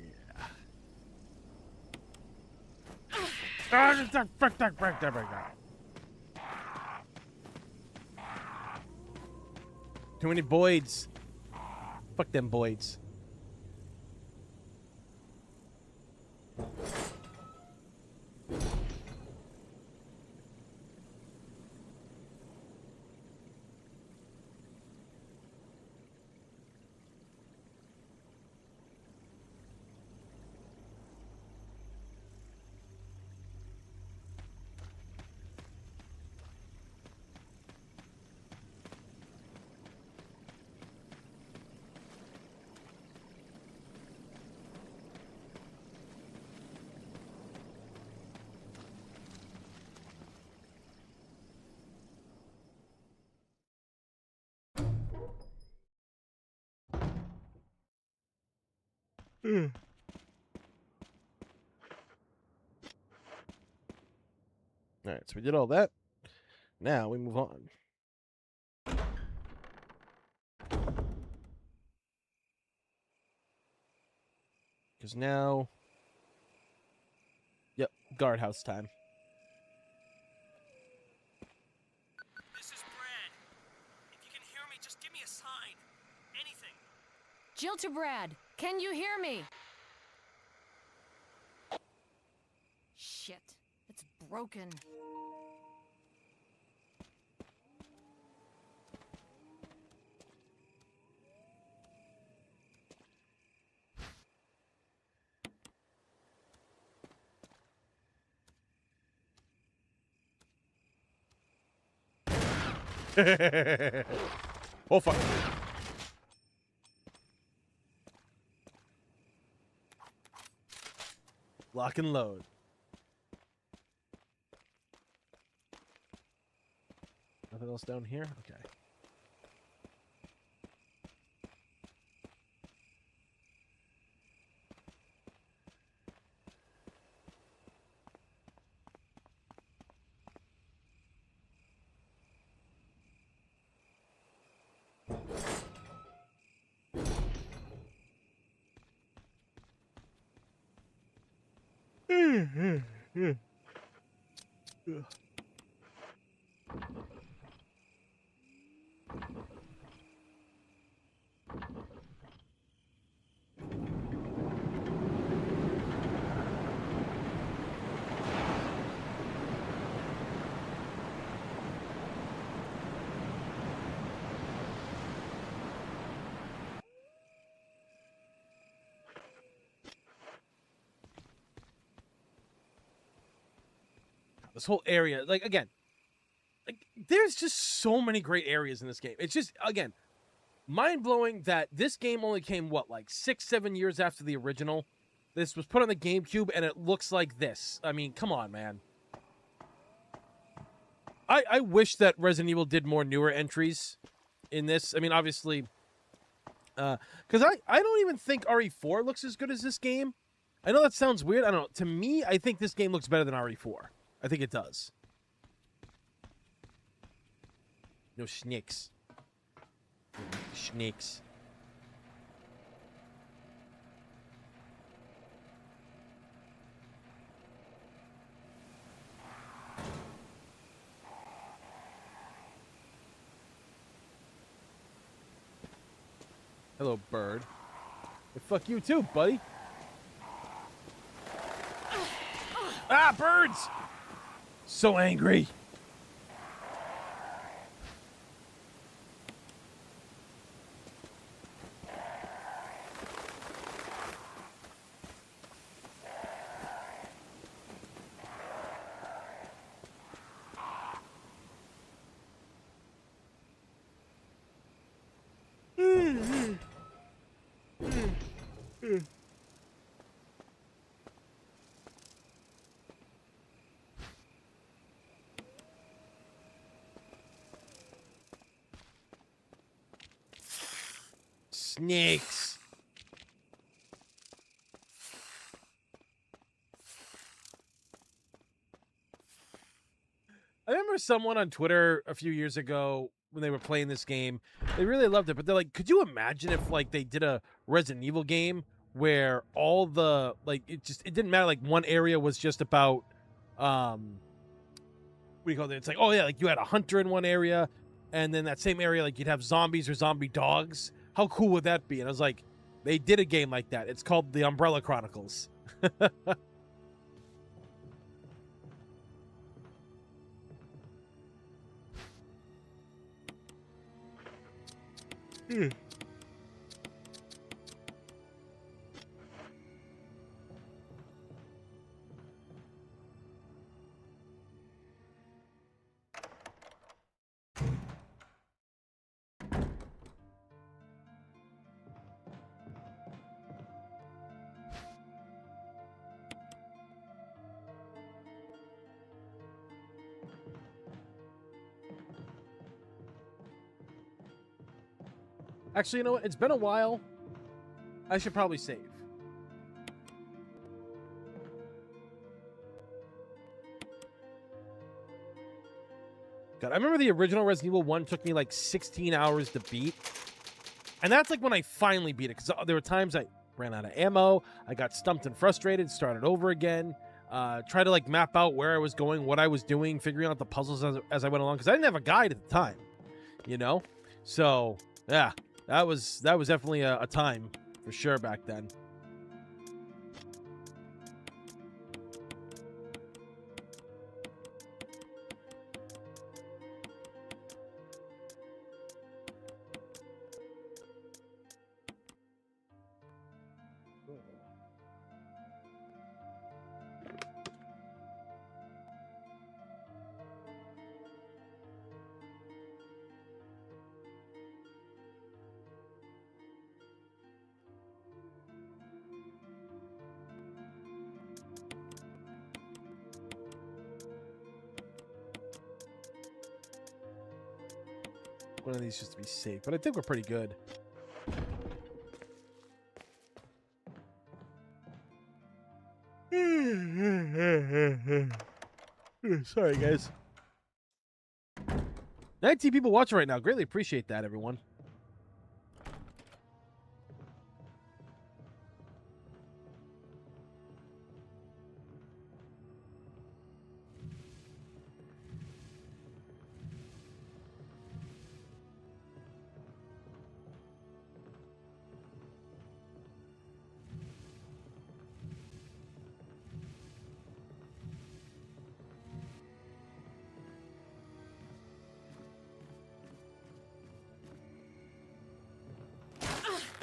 Too many Boyds. Fuck them Boyds. All right, so we did all that. Now we move on. Because now... Yep, guardhouse time. This is Brad. If you can hear me, just give me a sign. Anything. Jill to Brad. Can you hear me? Shit. It's broken. Oh, fuck. Lock and load. Nothing else down here? Okay. This whole area, like, again, like, there's just so many great areas in this game. It's just, again, mind-blowing that this game only came, what, like 6-7 years after the original? This was put on the GameCube, and it looks like this. I mean, come on, man. I wish that Resident Evil did more newer entries in this. I mean, obviously, because I don't even think RE4 looks as good as this game. I know that sounds weird. I don't know. To me, I think this game looks better than RE4. I think it does. No snakes. Snakes. Hello, bird. Hey, fuck you too, buddy. Ah, birds! So angry. Snakes. I remember someone on Twitter a few years ago when they were playing this game, they really loved it, but they're like, could you imagine if like they did a Resident Evil game where all the like it didn't matter, like one area was just about what do you call it? It's like, oh yeah, like you had a hunter in one area, and then that same area like you'd have zombies or zombie dogs. How cool would that be? And I was like, they did a game like that. It's called The Umbrella Chronicles. Actually, you know what? It's been a while. I should probably save. God, I remember the original Resident Evil 1 took me like 16 hours to beat. And that's like when I finally beat it. Because there were times I ran out of ammo. I got stumped and frustrated, started over again. Tried to like map out where I was going, what I was doing, figuring out the puzzles as I went along. Because I didn't have a guide at the time, you know? So, yeah. That was definitely a time for sure back then. One of these just to be safe, but I think we're pretty good. Sorry, guys. 19 people watching right now. Greatly appreciate that, everyone.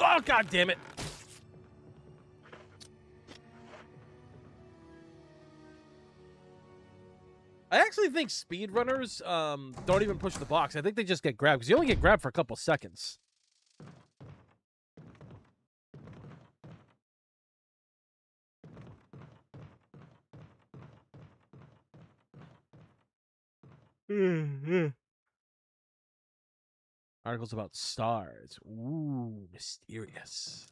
Oh, God damn it. I actually think speedrunners don't even push the box. I think they just get grabbed, because you only get grabbed for a couple seconds. Articles about stars. Ooh, mysterious.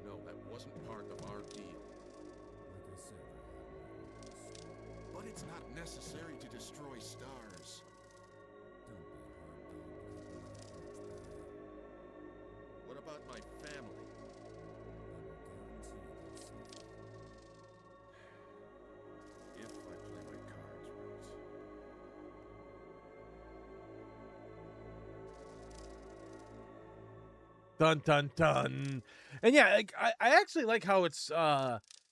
No, that wasn't part of our deal. But it's not necessary to destroy stars. What about my family? If I play my cards right. Dun, dun, dun. And yeah, like, I actually like how it's,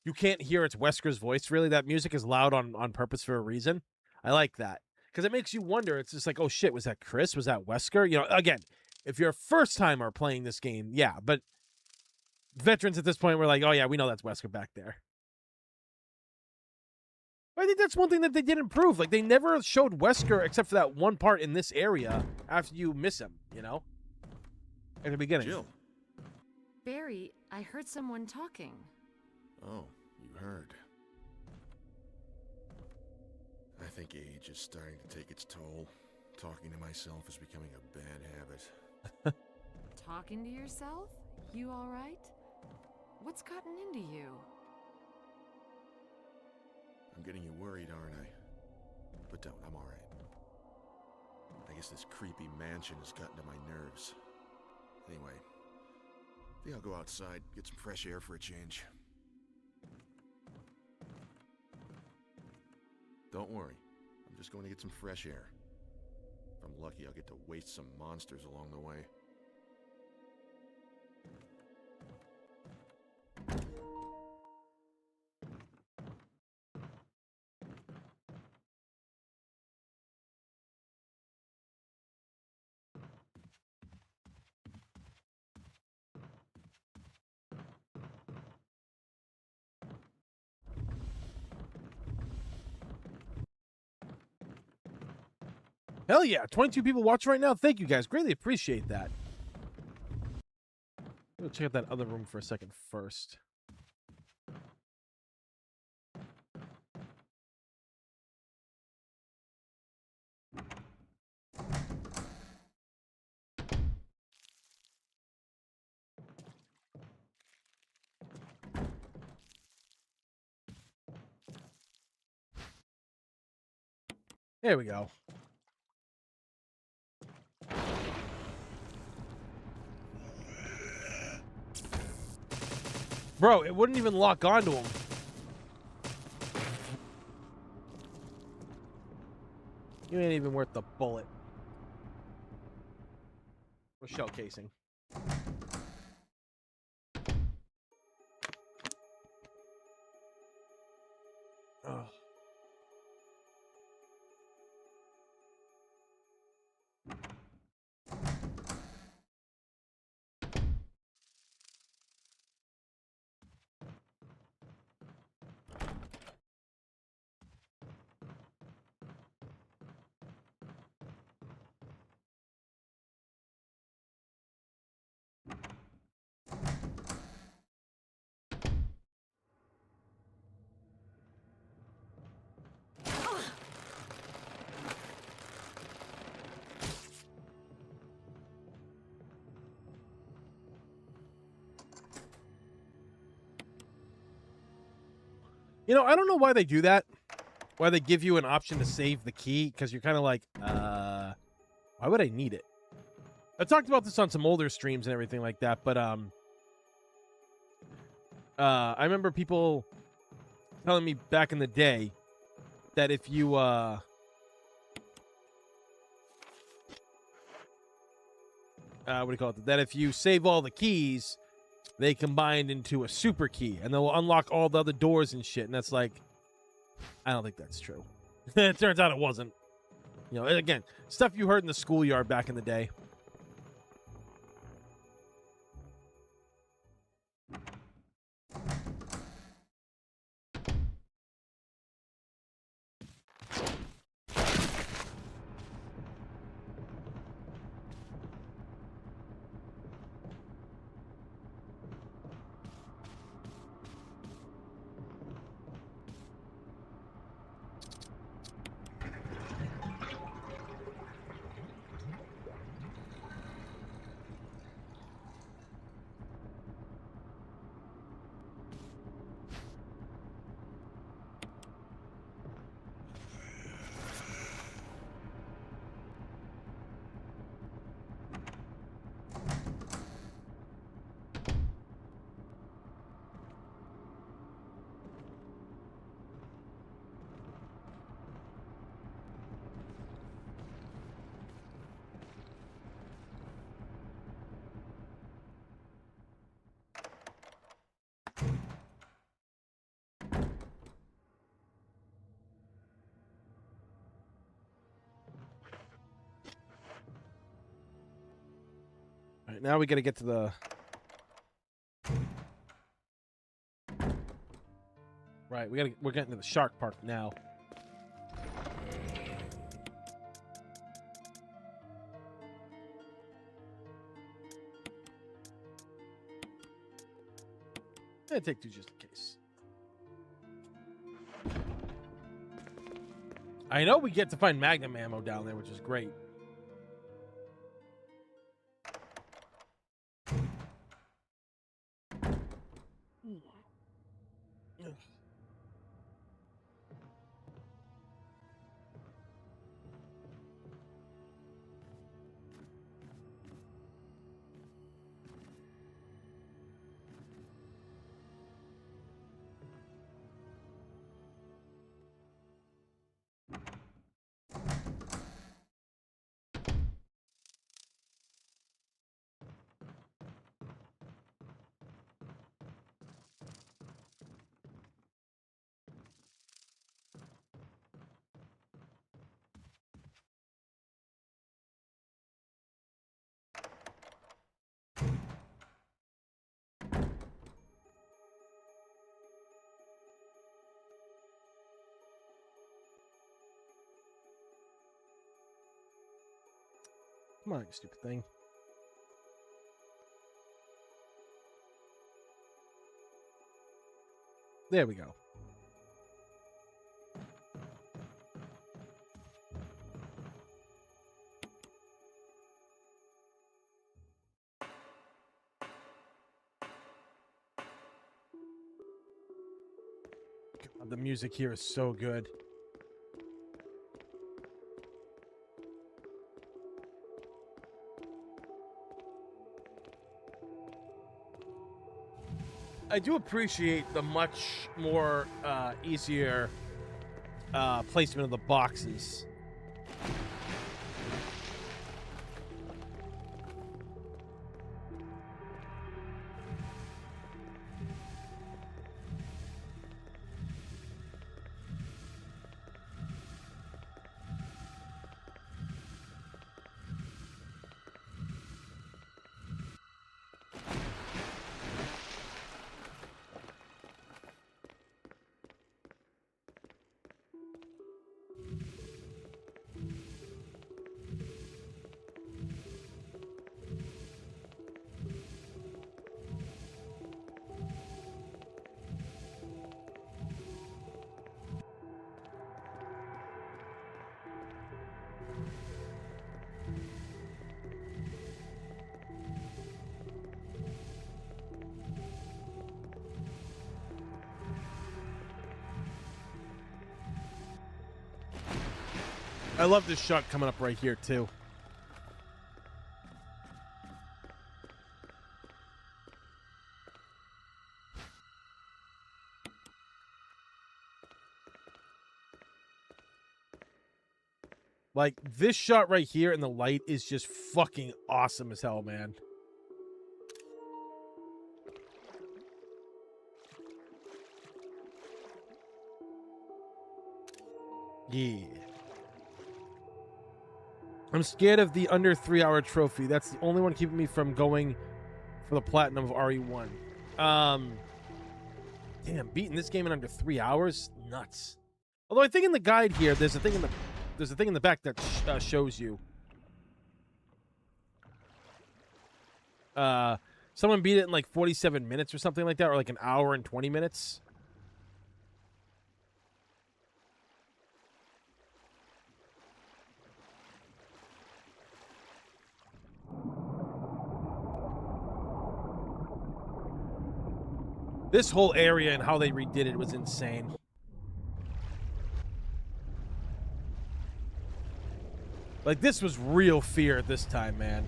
you can't hear it's Wesker's voice, really. That music is loud on purpose for a reason. I like that. because it makes you wonder. It's just like, oh shit, was that Chris? Was that Wesker? You know, again, if you're a first timer playing this game, yeah, but veterans at this point were like, oh yeah, we know that's Wesker back there. I think that's one thing that they did improve. Like, they never showed Wesker except for that one part in this area after you miss him, you know? At the beginning. Jill. Barry, I heard someone talking. Oh, you heard. I think age is starting to take its toll. Talking to myself is becoming a bad habit. Talking to yourself? You all right? What's gotten into you? I'm getting you worried, aren't I? But don't, I'm alright. I guess this creepy mansion has gotten to my nerves. Anyway, I think I'll go outside, get some fresh air for a change. Don't worry, I'm just going to get some fresh air. If I'm lucky, I'll get to waste some monsters along the way. Hell yeah, 22 people watching right now. Thank you guys. Greatly appreciate that. We'll check out that other room for a second first. There we go. Bro, it wouldn't even lock onto him. You ain't even worth the bullet. Or shell casing. Ugh. You know, I don't know why they do that. Why they give you an option to save the key, because you're kind of like, why would I need it? I talked about this on some older streams and everything like that, but I remember people telling me back in the day that if you what do you call it? That if you save all the keys, they combine into a super key, and they'll unlock all the other doors and shit. And that's like, I don't think that's true. It turns out it wasn't. You know, again, stuff you heard in the schoolyard back in the day. right, now we got to get to the... Right, we're getting to the shark park now. I'm gonna take 2 just in case. I know we get to find Magnum ammo down there, which is great. Come on, you stupid thing. There we go. God, the music here is so good. I do appreciate the much more easier placement of the boxes. I love this shot coming up right here, too. Like, this shot right here in the light is just fucking awesome as hell, man. Yeah. I'm scared of the under 3-hour trophy. That's the only one keeping me from going for the platinum of RE1. Damn, beating this game in under 3 hours? Nuts. Although I think in the guide here, there's a thing in the back that shows you. Someone beat it in like 47 minutes or something like that, or like an hour and 20 minutes. This whole area and how they redid it was insane. Like, this was real fear this time, man.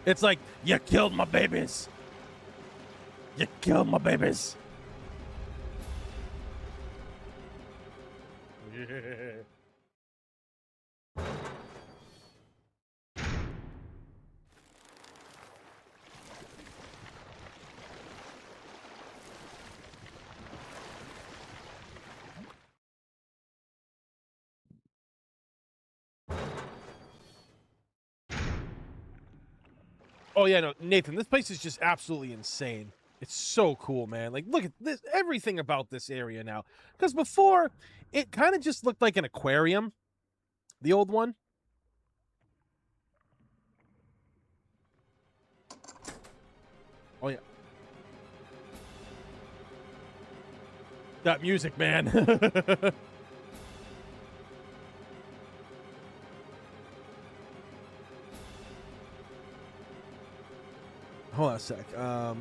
It's like, you killed my babies. You killed my babies. Oh yeah, no, Nathan, this place is just absolutely insane. It's so cool, man. Like, look at this, everything about this area now. Because before, it kind of just looked like an aquarium, the old one. Oh yeah, that music, man. Hold on a sec. Oh.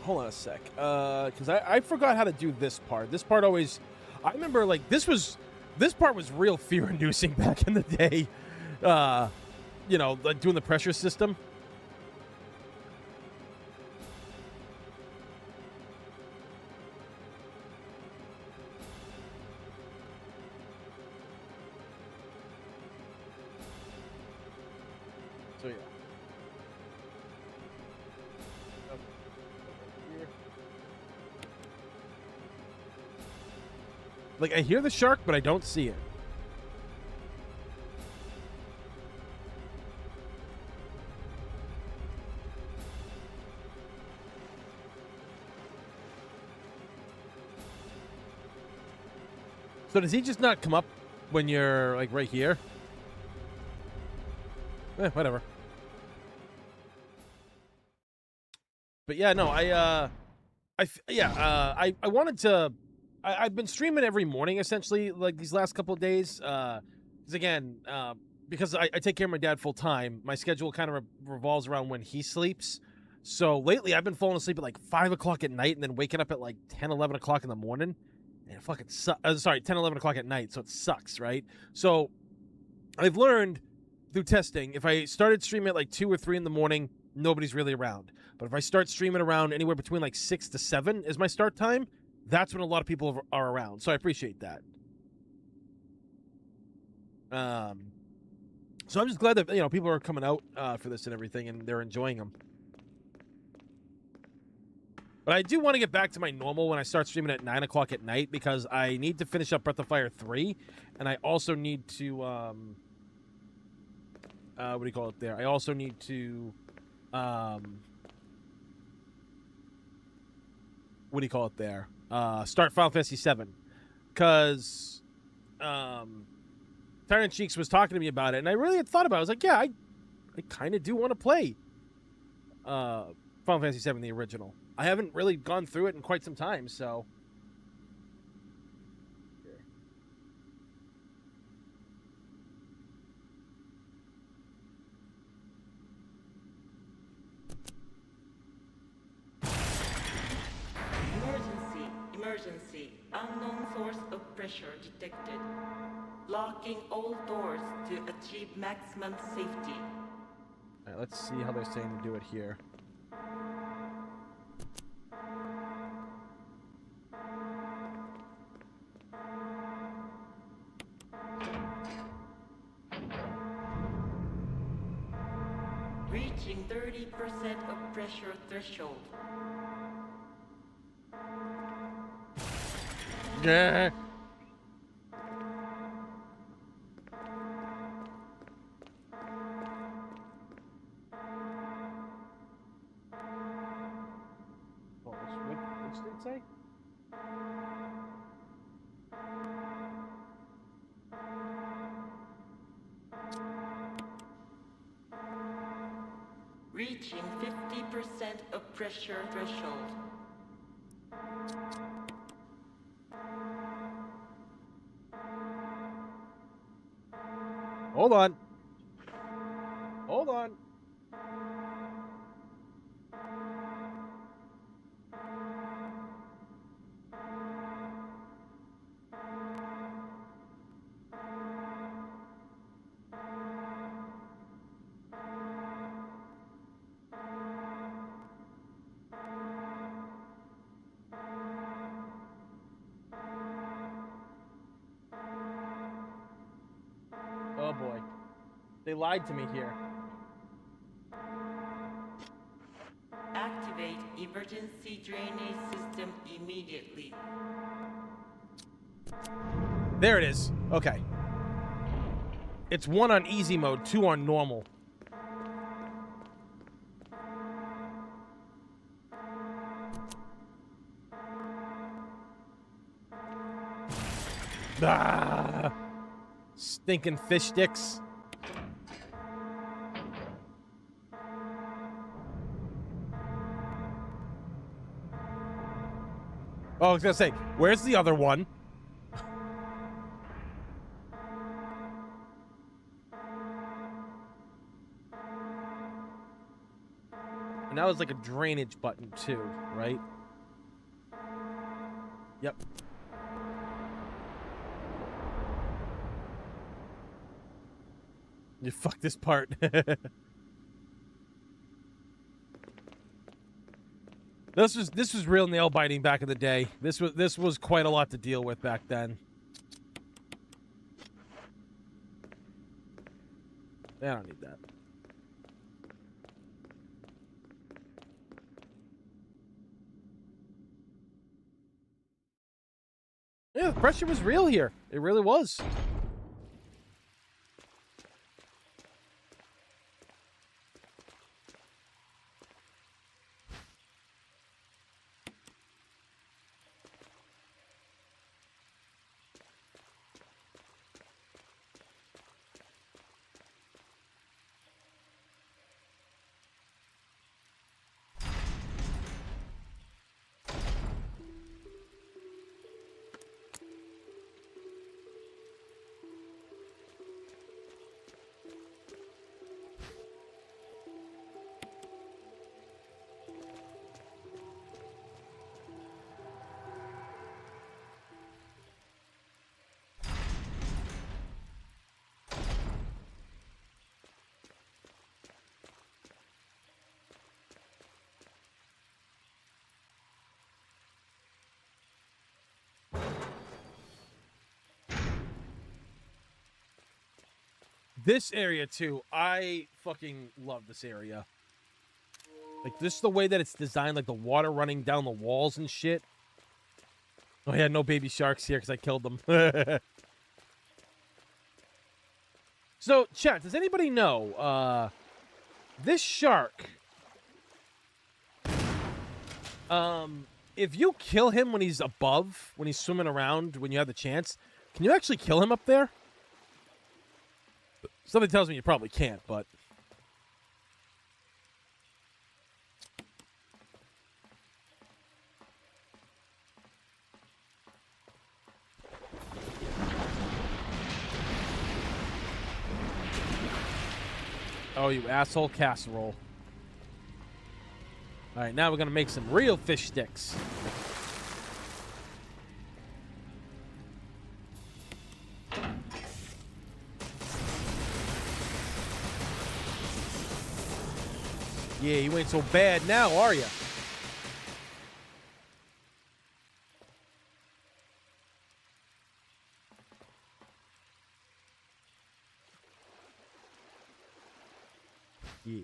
Hold on a sec. Because I forgot how to do this part. This part always, I remember like this part was real fear-inducing back in the day. You know, like doing the pressure system. So yeah. Like, I hear the shark, but I don't see it. So does he just not come up when you're, like, right here? Whatever. But yeah, no, I wanted to. I've been streaming every morning essentially, like these last couple of days. Because again, because I take care of my dad full time, my schedule kind of revolves around when he sleeps. So lately, I've been falling asleep at like 5 o'clock at night and then waking up at like 10, 11 o'clock in the morning. And it fucking sucks. Sorry, 10, 11 o'clock at night. So it sucks, right? So I've learned through testing, if I started streaming at like 2 or 3 in the morning, nobody's really around. But if I start streaming around anywhere between like 6 to 7 is my start time, that's when a lot of people are around. So I appreciate that. So I'm just glad that, you know, people are coming out for this and everything, and they're enjoying them. But I do want to get back to my normal when I start streaming at 9 o'clock at night, because I need to finish up Breath of Fire 3, and I also need to, what do you call it there? I also need to, what do you call it there? Start Final Fantasy 7. Because, Tyrant Cheeks was talking to me about it, and I really had thought about it. I was like, yeah, I kind of do want to play Final Fantasy 7, the original. I haven't really gone through it in quite some time, so. Emergency. Unknown source of pressure detected. Locking all doors to achieve maximum safety. All right, let's see how they're saying to do it here. Reaching 30% of pressure threshold. Yeah. Oh, which did it say? Reaching 50% of pressure threshold. Hold on. Hold on. boy. They lied to me here. Activate emergency drainage system immediately. There it is. Okay. It's 1 on easy mode, 2 on normal. Ah, stinking fish sticks. Oh, I was gonna say, where's the other one? And that was like a drainage button too, right? Yep. You fucked this part. This was real nail biting back in the day. This was quite a lot to deal with back then. I don't need that. Yeah, the pressure was real here. It really was. This area, too, I fucking love this area. Like, this is the way that it's designed, like the water running down the walls and shit. Oh, yeah, no baby sharks here because I killed them. So, chat, does anybody know, this shark, if you kill him when he's above, when he's swimming around, when you have the chance, can you actually kill him up there? Something tells me you probably can't, but... Oh, you asshole casserole. Alright, now we're gonna make some real fish sticks. Yeah, you ain't so bad now, are you? Yeah.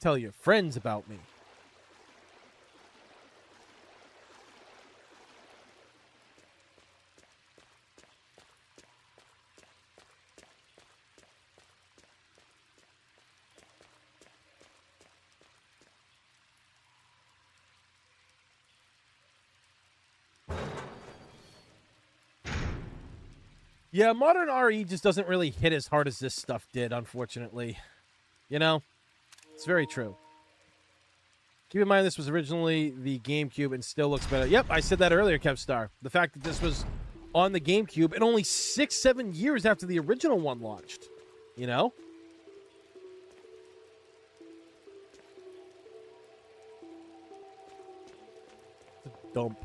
Tell your friends about me. Yeah, modern RE just doesn't really hit as hard as this stuff did, unfortunately. You know? It's very true. Keep in mind this was originally the GameCube and still looks better. Yep, I said that earlier, Kevstar. The fact that this was on the GameCube and only 6-7 years after the original one launched. You know? It's a dump.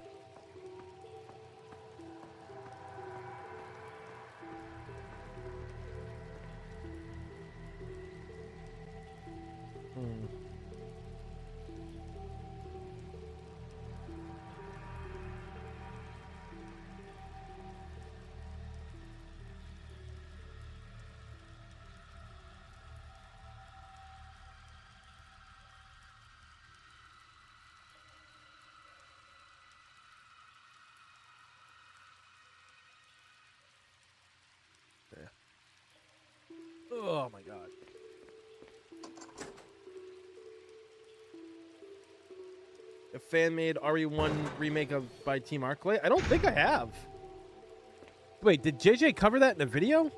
a fan-made RE1 remake by Team Arclight? I don't think I have. Wait, did JJ cover that in a video?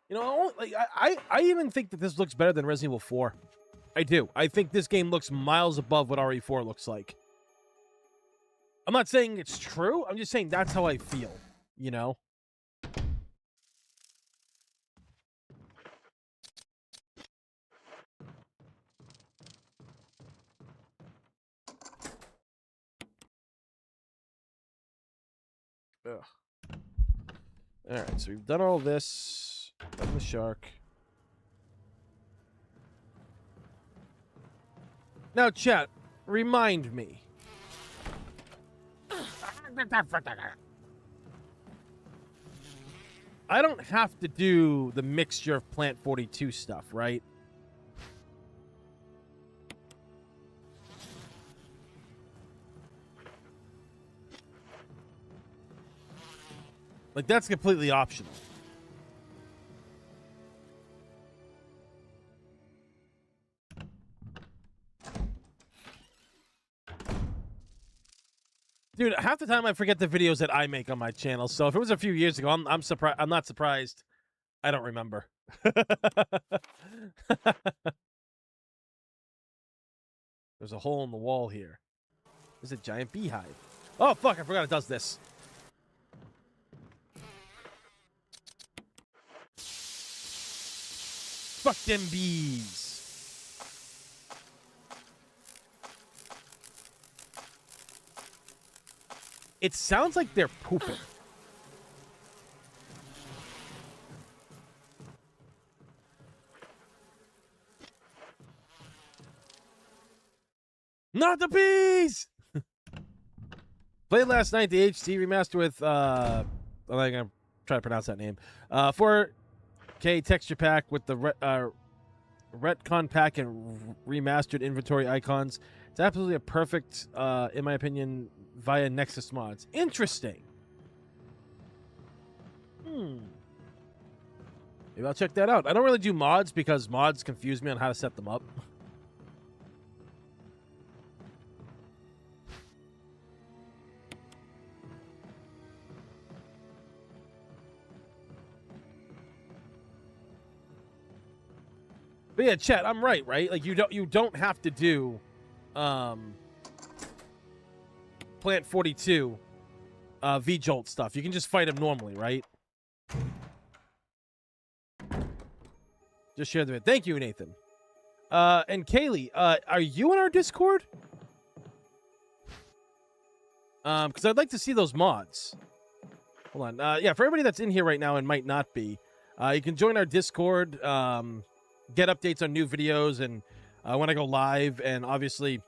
You know, like I even think that this looks better than Resident Evil 4. I do. I think this game looks miles above what RE4 looks like. I'm not saying it's true. I'm just saying that's how I feel, you know? Ugh. All right, so we've done all this. Done the shark. Now, chat, remind me. I don't have to do the mixture of Plant 42 stuff, right? Like, that's completely optional. Dude, half the time I forget the videos that I make on my channel. So if it was a few years ago, I'm surprised. I'm not surprised. I don't remember. There's a hole in the wall here. There's a giant beehive. Oh fuck! I forgot it does this. Fuck them bees. It sounds like they're pooping. Not the bees! Played last night the HD remaster with I'm gonna try to pronounce that name. 4K texture pack with the retcon pack and remastered inventory icons. It's absolutely a perfect, in my opinion, via Nexus mods. Interesting. Maybe I'll check that out. I don't really do mods because mods confuse me on how to set them up. But yeah, chat, I'm right? Like you don't have to do Plant 42 V-Jolt stuff. You can just fight him normally, right? Just share the vid. Thank you, Nathan. And Kaylee, are you in our Discord? Because I'd like to see those mods. Hold on. Yeah, for everybody that's in here right now and might not be, you can join our Discord, get updates on new videos, and when I go live, and obviously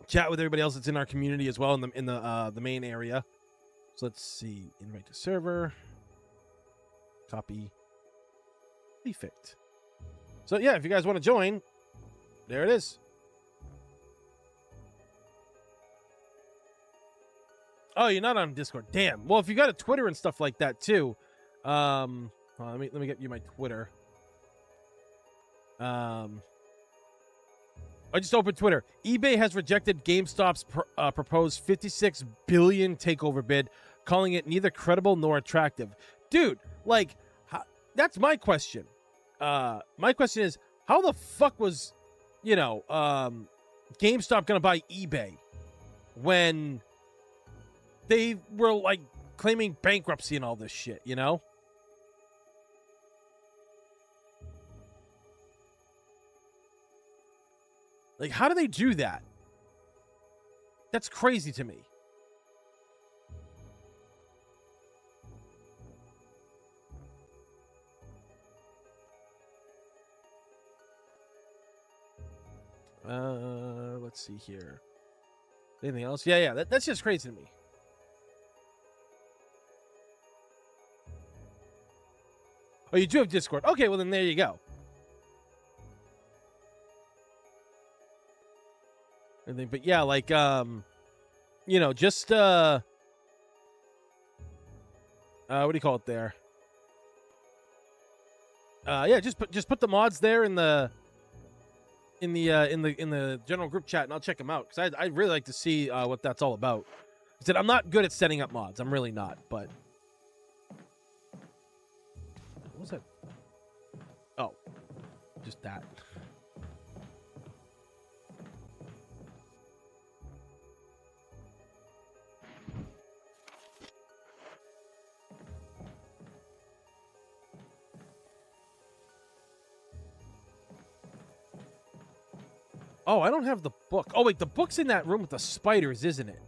chat with everybody else that's in our community as well in the main area. So let's see. Invite to server. Copy. Perfect. So yeah, if you guys want to join, there it is. Oh, you're not on Discord. Damn. Well, if you got a Twitter and stuff like that too, let me get you my Twitter. I just opened Twitter. eBay has rejected GameStop's proposed $56 billion takeover bid, calling it neither credible nor attractive. Dude, like, that's my question. My question is, how the fuck was, GameStop gonna buy eBay when they were like claiming bankruptcy and all this shit, you know? Like, how do they do that? That's crazy to me. Let's see here. Anything else? Yeah, that's just crazy to me. Oh, you do have Discord. Okay, well then there you go. But yeah, like, just, What do you call it there? Yeah, just put the mods there in the general group chat, and I'll check them out because I'd really like to see what that's all about. I said I'm not good at setting up mods. I'm really not. But what was that? Oh, just that. Oh, I don't have the book. Oh, wait, the book's in that room with the spiders, isn't it?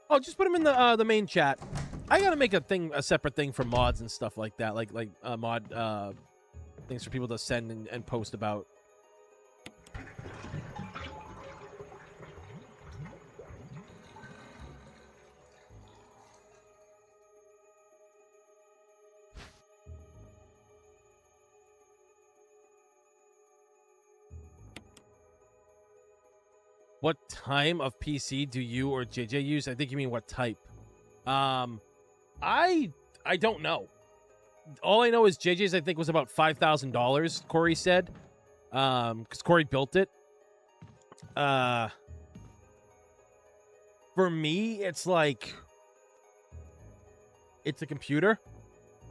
Oh, just put them in the main chat. I gotta make a separate thing for mods and stuff like that, like mod things for people to send and post about. What time of PC do you or JJ use? I think you mean what type. I don't know. All I know is JJ's I think was about $5,000. Corey said, because Corey built it. For me, it's like it's a computer.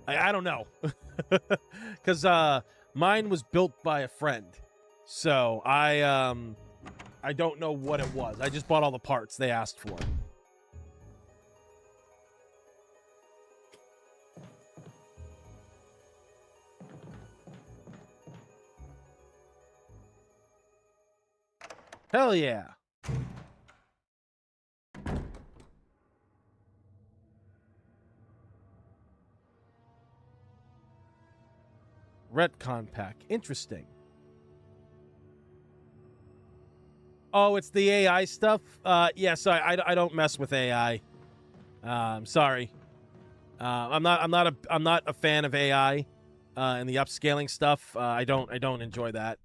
I don't know, because mine was built by a friend, so I don't know what it was. I just bought all the parts they asked for. Hell yeah. Retcon pack. Interesting. Oh, it's the AI stuff? Yes, I don't mess with AI. Sorry. I'm not a fan of AI and the upscaling stuff. I don't enjoy that.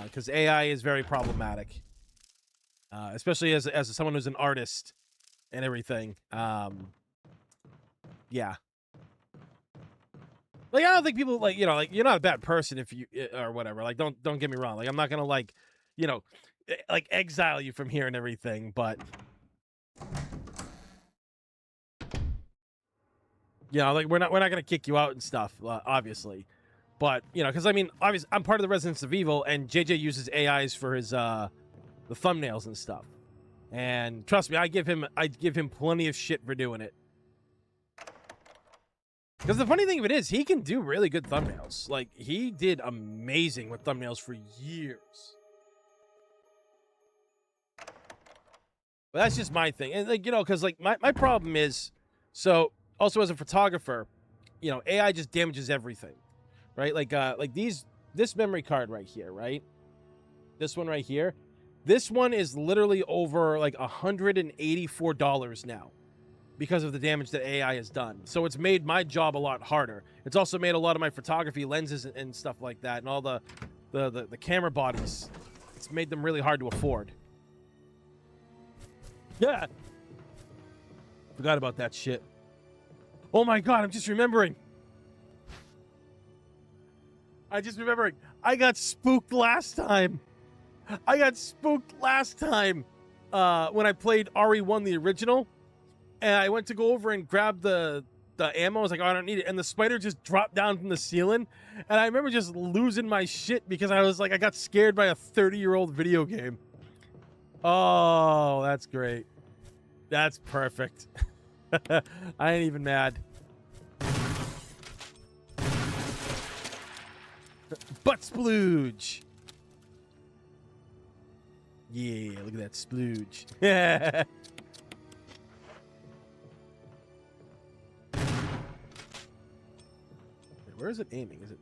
Because AI is very problematic. Especially as someone who's an artist and everything. Yeah. Like I don't think people like, like you're not a bad person if you or whatever. Like don't get me wrong. Like I'm not going to like, like exile you from here and everything, but like we're not gonna kick you out and stuff, obviously, but because I mean, obviously, I'm part of the Residents of Evil, and JJ uses AIs for his the thumbnails and stuff, and trust me, I give him plenty of shit for doing it. Because the funny thing of it is, he can do really good thumbnails. Like he did amazing with thumbnails for years. But that's just my thing. And, like, because, like, my problem is, so, also as a photographer, AI just damages everything, right? Like this memory card right here, right? This one right here. This one is literally over, like, $184 now because of the damage that AI has done. So it's made my job a lot harder. It's also made a lot of my photography lenses and stuff like that and all the camera bodies. It's made them really hard to afford. Yeah. Forgot about that shit. Oh my god, I'm just remembering. I got spooked last time. When I played RE1 the original, and I went to go over and grab the ammo. I was like, oh, I don't need it. And the spider just dropped down from the ceiling. And I remember just losing my shit because I was like, I got scared by a 30-year-old video game. Oh, that's great. That's perfect. I ain't even mad. Butt splooge. Yeah, look at that splooge. Yeah. Where is it aiming? Is it?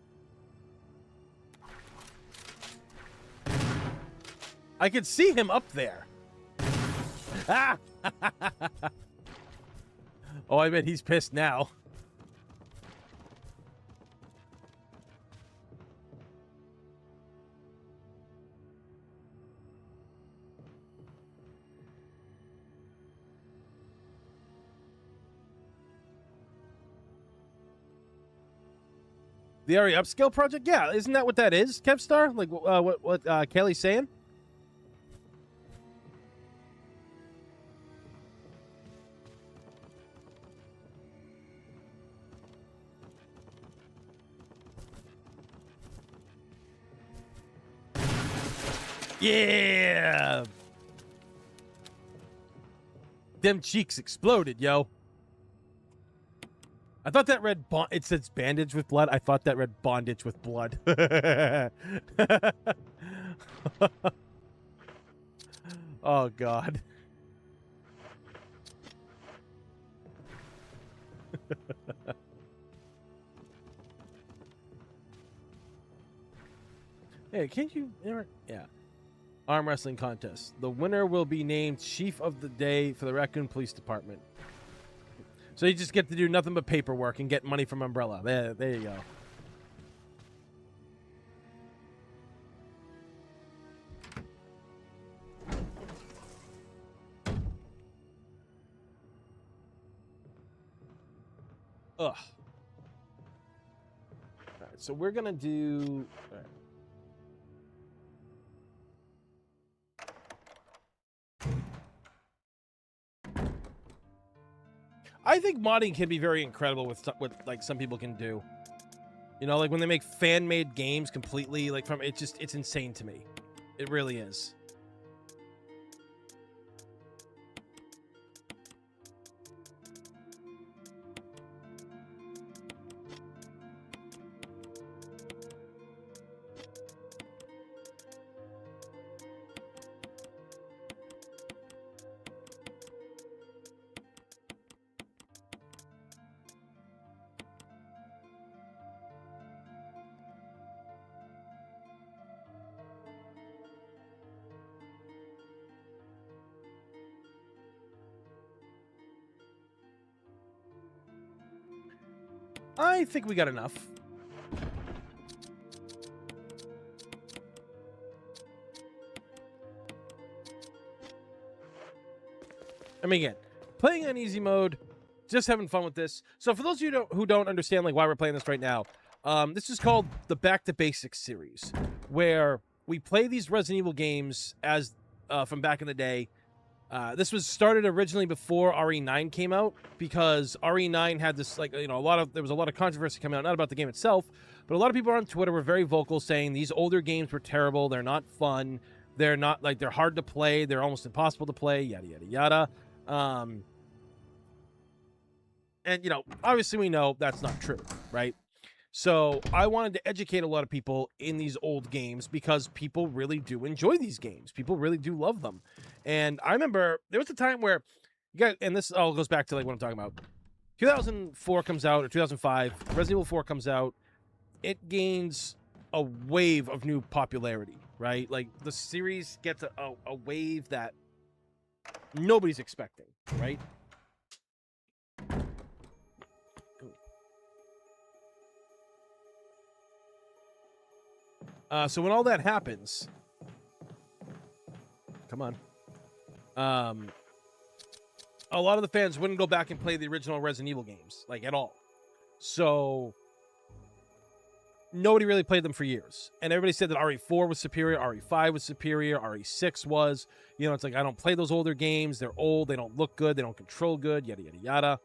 I could see him up there. Ah! Oh, I bet he's pissed now. The RE upscale project? Yeah, isn't that what that is, Kevstar? Like what Kelly's saying? Yeah! Them cheeks exploded, yo. I thought that read it says bandage with blood. I thought that read bondage with blood. Oh god. Hey, can't you yeah. Arm wrestling contest. The winner will be named Chief of the Day for the Raccoon Police Department. So you just get to do nothing but paperwork and get money from Umbrella. There you go. Ugh. All right, so we're gonna do. All right. I think modding can be very incredible with like some people can do. You know, like when they make fan-made games completely like from it's insane to me. It really is. I think we got enough. I mean, again, playing on easy mode, just having fun with this. So for those of you who don't understand like why we're playing this right now, this is called the Back to Basics series, where we play these Resident Evil games as from back in the day. This was started originally before RE9 came out because RE9 had this like there was a lot of controversy coming out, not about the game itself, but a lot of people on Twitter were very vocal saying these older games were terrible, they're not fun, they're not like they're hard to play, they're almost impossible to play, yada yada yada. And obviously we know that's not true, right? So I wanted to educate a lot of people in these old games because people really do enjoy these games. People really do love them. And I remember there was a time where and this all goes back to like what I'm talking about. 2004 comes out, or 2005, Resident Evil 4 comes out. It gains a wave of new popularity, right? Like the series gets a wave that nobody's expecting, right? So when all that happens, come on, a lot of the fans wouldn't go back and play the original Resident Evil games, like at all. So nobody really played them for years, and everybody said that RE4 was superior, RE5 was superior, RE6 was. It's like I don't play those older games; they're old, they don't look good, they don't control good, yada yada yada.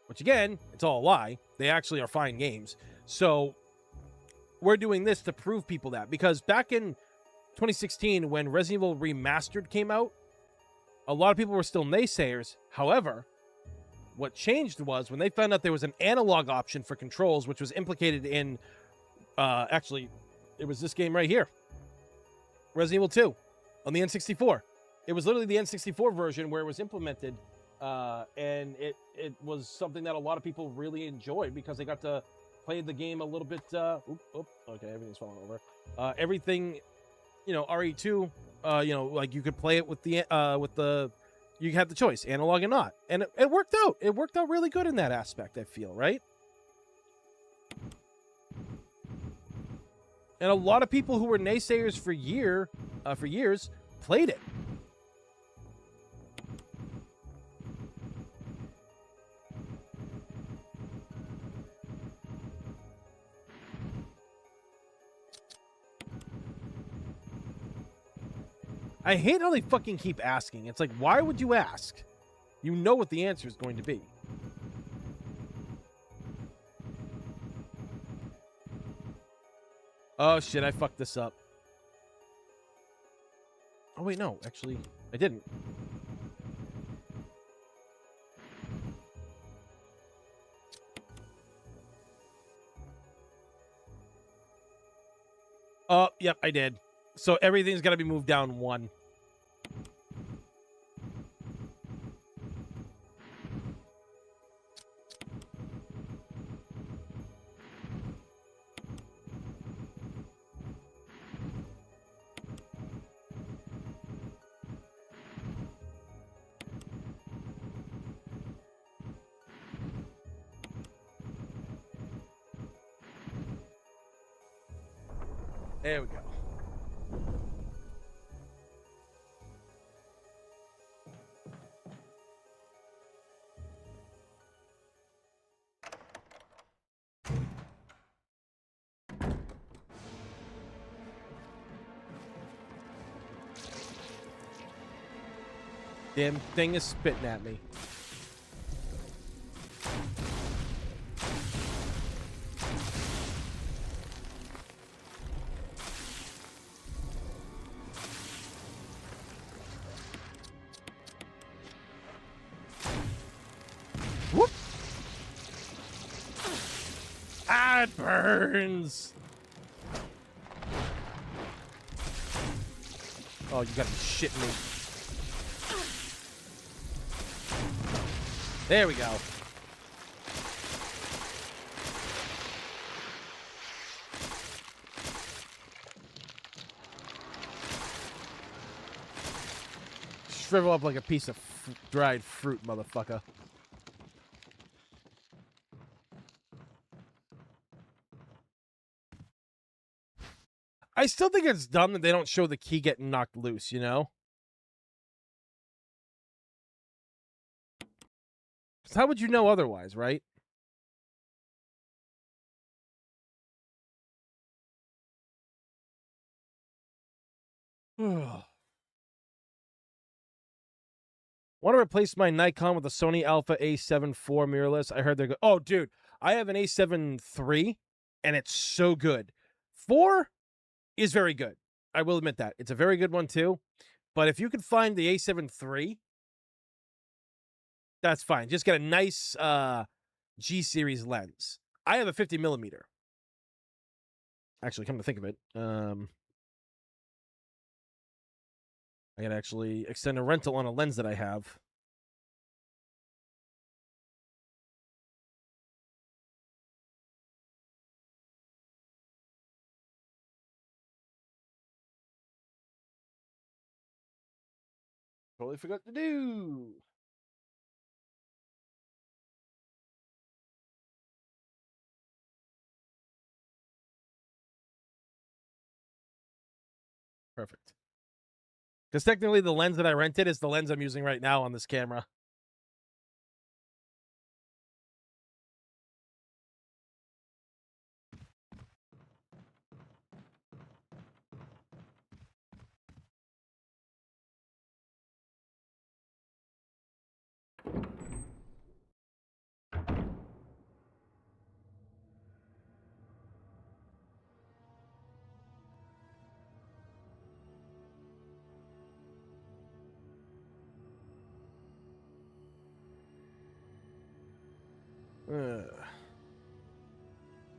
Which again, it's all a lie. They actually are fine games. So we're doing this to prove people that, because back in 2016 when Resident Evil Remastered came out, a lot of people were still naysayers. However, what changed was when they found out there was an analog option for controls, which was implicated in actually it was this game right here, Resident Evil 2 on the N64. It was literally the N64 version where it was implemented, and it was something that a lot of people really enjoyed because they got to play the game a little bit. Okay, everything's falling over. Everything, RE2. Like you could play it with the. You had the choice, analog and not, and it worked out. It worked out really good in that aspect, I feel, right? And a lot of people who were naysayers for years played it. I hate how they fucking keep asking. It's like, why would you ask? You know what the answer is going to be. Oh shit, I fucked this up. Oh wait, no, actually, I didn't. Oh, yep, I did. So everything's got to be moved down 1. There we go. Damn thing is spitting at me. Whoop! Ah, it burns! Oh, you gotta be shitting me. There we go. Shrivel up like a piece of dried fruit, motherfucker. I still think it's dumb that they don't show the key getting knocked loose, you know? 'Cause how would you know otherwise, right? Want to replace my Nikon with a Sony Alpha A7 IV mirrorless? I heard they're good. Oh, dude, I have an A7 III, and it's so good. 4 is very good. I will admit that. It's a very good one, too. But if you can find the A7 III, that's fine. Just get a nice G-series lens. I have a 50 millimeter. Actually, come to think of it, I can actually extend a rental on a lens that I have. Totally forgot to do. Perfect. Because technically the lens that I rented is the lens I'm using right now on this camera.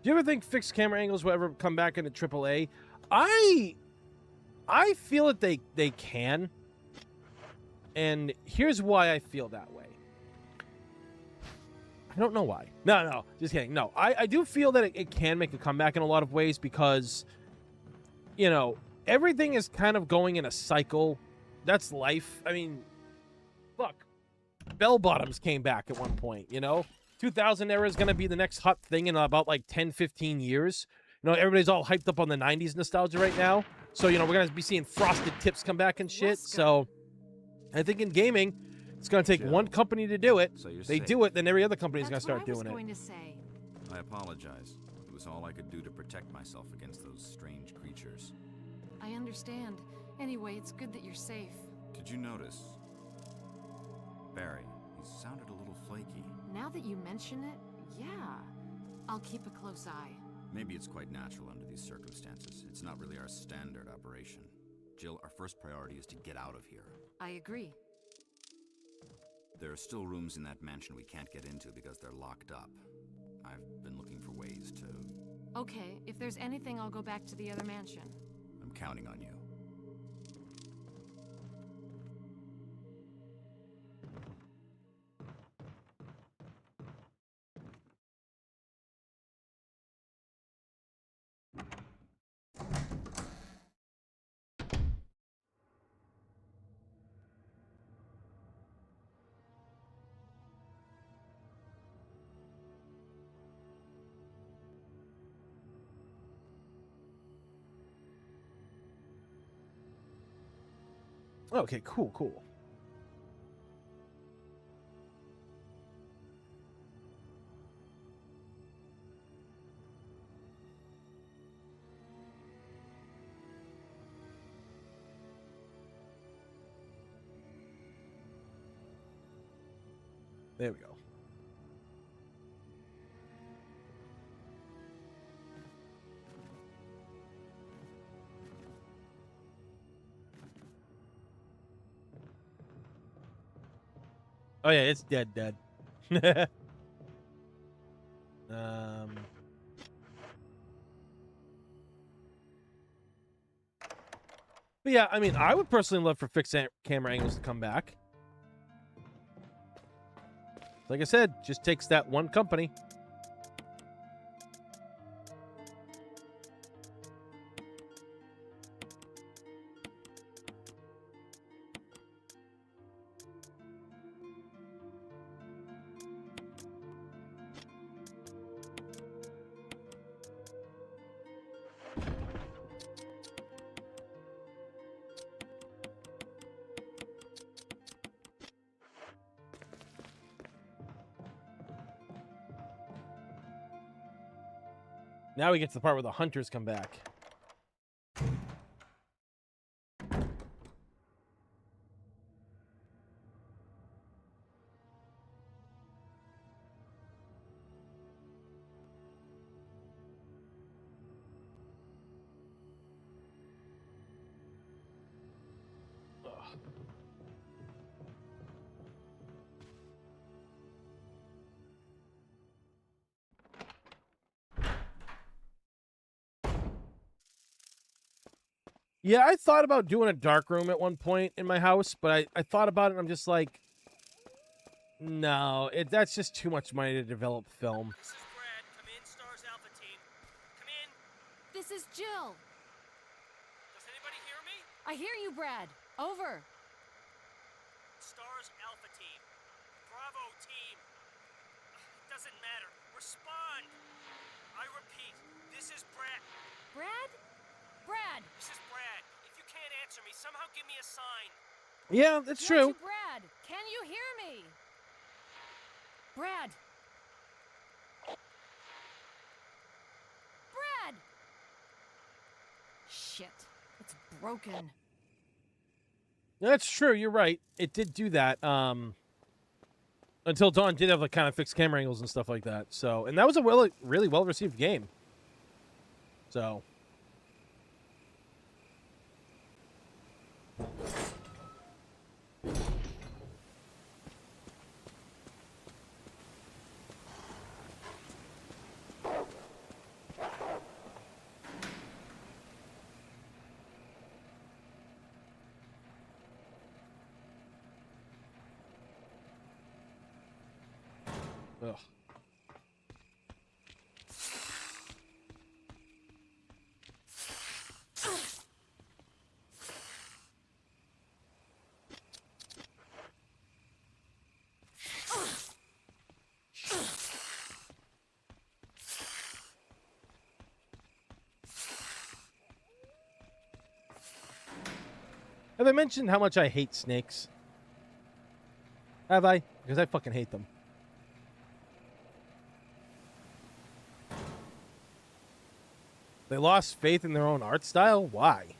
Do you ever think fixed camera angles will ever come back into AAA? I feel that they can. And here's why I feel that way. I don't know why. No, just kidding. No, I do feel that it can make a comeback in a lot of ways because, you know, everything is kind of going in a cycle. That's life. I mean, look, bell bottoms came back at one point, you know? 2000 era is going to be the next hot thing in about like 10, 15 years. You know, everybody's all hyped up on the 90s nostalgia right now. So, you know, we're going to be seeing frosted tips come back and shit. So I think in gaming, it's going to take one company to do it. So they do it, then every other company's going to start doing it. Going to say. I apologize. It was all I could do to protect myself against those strange creatures. I understand. Anyway, it's good that you're safe. Did you notice? Barry, he sounded a little flaky. Now that you mention it, yeah. I'll keep a close eye. Maybe it's quite natural under these circumstances. It's not really our standard operation. Jill, our first priority is to get out of here. I agree. There are still rooms in that mansion we can't get into because they're locked up. I've been looking for ways to... Okay, if there's anything, I'll go back to the other mansion. I'm counting on you. Okay, cool, cool. There we go. Oh yeah, it's dead. But yeah, I mean, I would personally love for fixed camera angles to come back. Like I said, just takes that one company. Now we get to the part where the hunters come back. Yeah, I thought about doing a dark room at one point in my house, but I thought about it and I'm just like, no, that's just too much money to develop film. This is Brad. Come in, Stars Alpha Team. Come in. This is Jill. Does anybody hear me? I hear you, Brad. Over. Stars Alpha Team. Bravo Team. It doesn't matter. Respond. I repeat, this is Brad. Brad? Brad! This is Brad. If you can't answer me, somehow give me a sign. Yeah, that's true. Brad, can you hear me? Brad! Brad! Shit, it's broken. That's true. You're right. It did do that. Until Dawn did have like kind of fixed camera angles and stuff like that. So, and that was a really well received game. So. Ugh. Have I mentioned how much I hate snakes? Have I? Because I fucking hate them. They lost faith in their own art style? Why?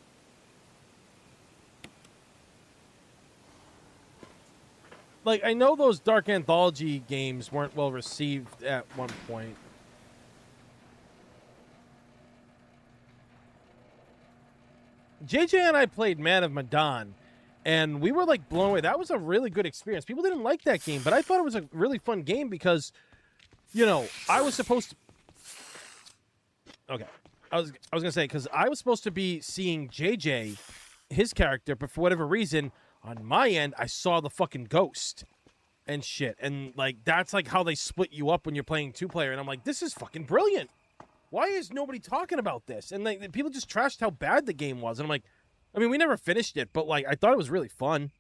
Like, I know those Dark Anthology games weren't well received at one point. JJ and I played Man of Medan, and we were like blown away. That was a really good experience. People didn't like that game, but I thought it was a really fun game because, you know, I was supposed to. Okay, I was gonna say because I was supposed to be seeing JJ, his character, but for whatever reason, on my end, I saw the fucking ghost and shit, and like that's like how they split you up when you're playing 2-player, and I'm like, this is fucking brilliant. Why is nobody talking about this? And like people just trashed how bad the game was. And I'm like, I mean, we never finished it, but like I thought it was really fun.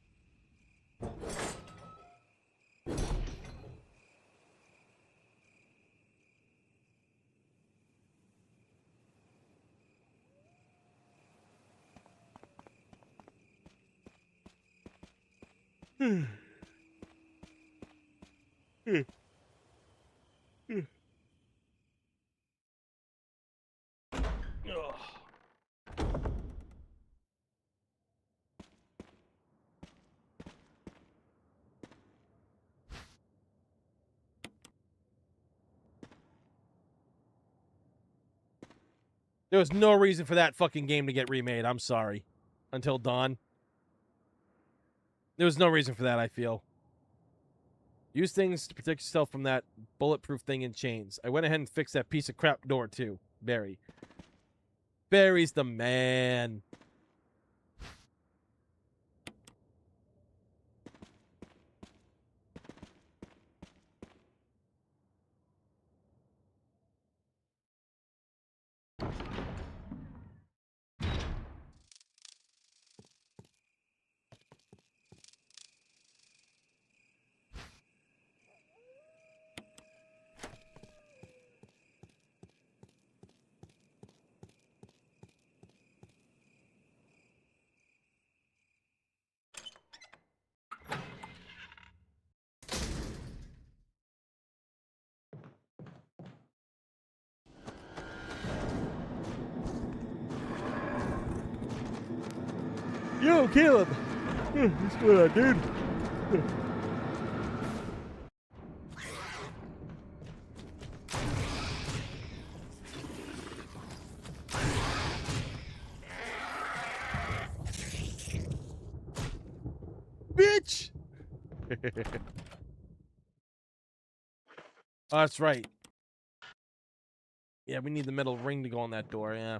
There was no reason for that fucking game to get remade. I'm sorry. Until Dawn. There was no reason for that, I feel. Use things to protect yourself from that bulletproof thing in chains. I went ahead and fixed that piece of crap door, too. Barry. Barry's the man. Yo, Caleb. What's going on, dude? Bitch! Oh, that's right. Yeah, we need the metal ring to go on that door, yeah.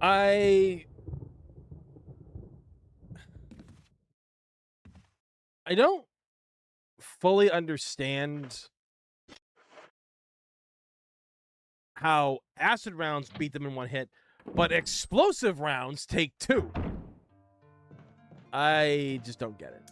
I don't fully understand how acid rounds beat them in one hit, but explosive rounds take 2. I just don't get it.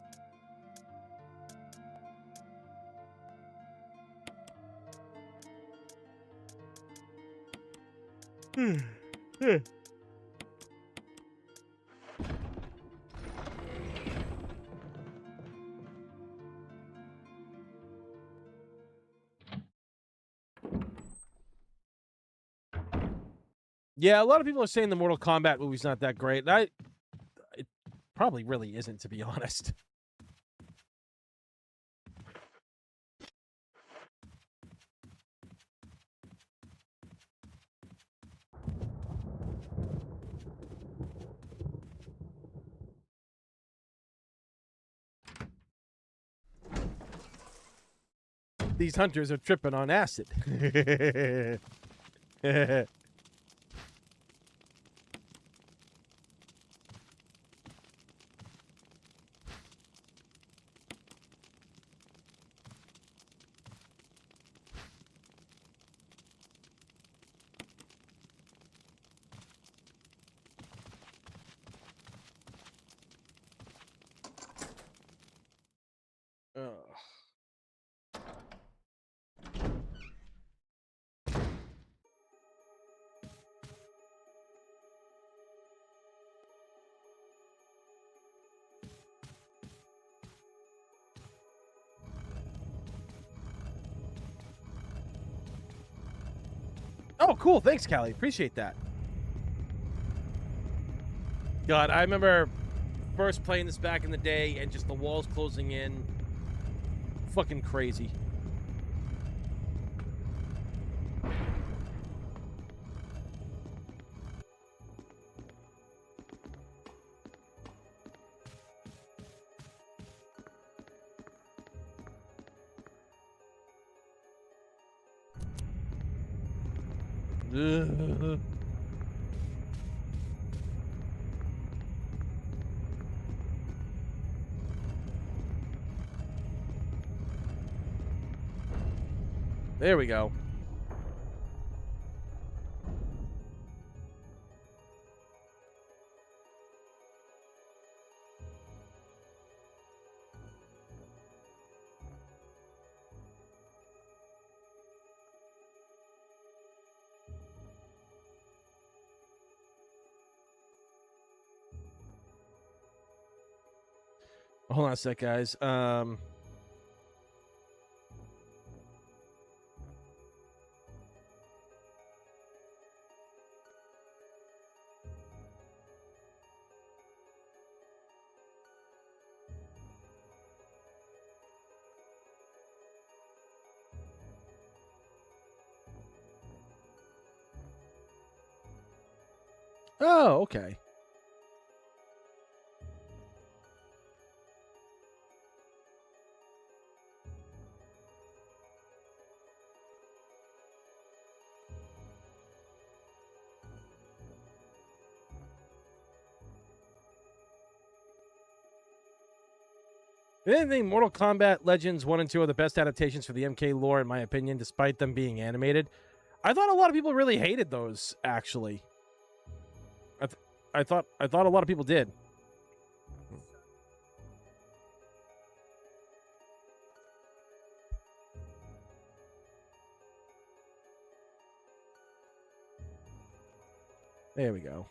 Yeah, a lot of people are saying the Mortal Kombat movie's not that great. It probably really isn't, to be honest. These hunters are tripping on acid. Oh, cool. Thanks, Callie. Appreciate that. God, I remember first playing this back in the day and just the walls closing in. Fucking crazy. Ugh. There we go. Hold on a sec, guys. Oh, okay. If anything, Mortal Kombat Legends 1 and 2 are the best adaptations for the MK lore, in my opinion, despite them being animated. I thought a lot of people really hated those, actually. I thought a lot of people did. There we go.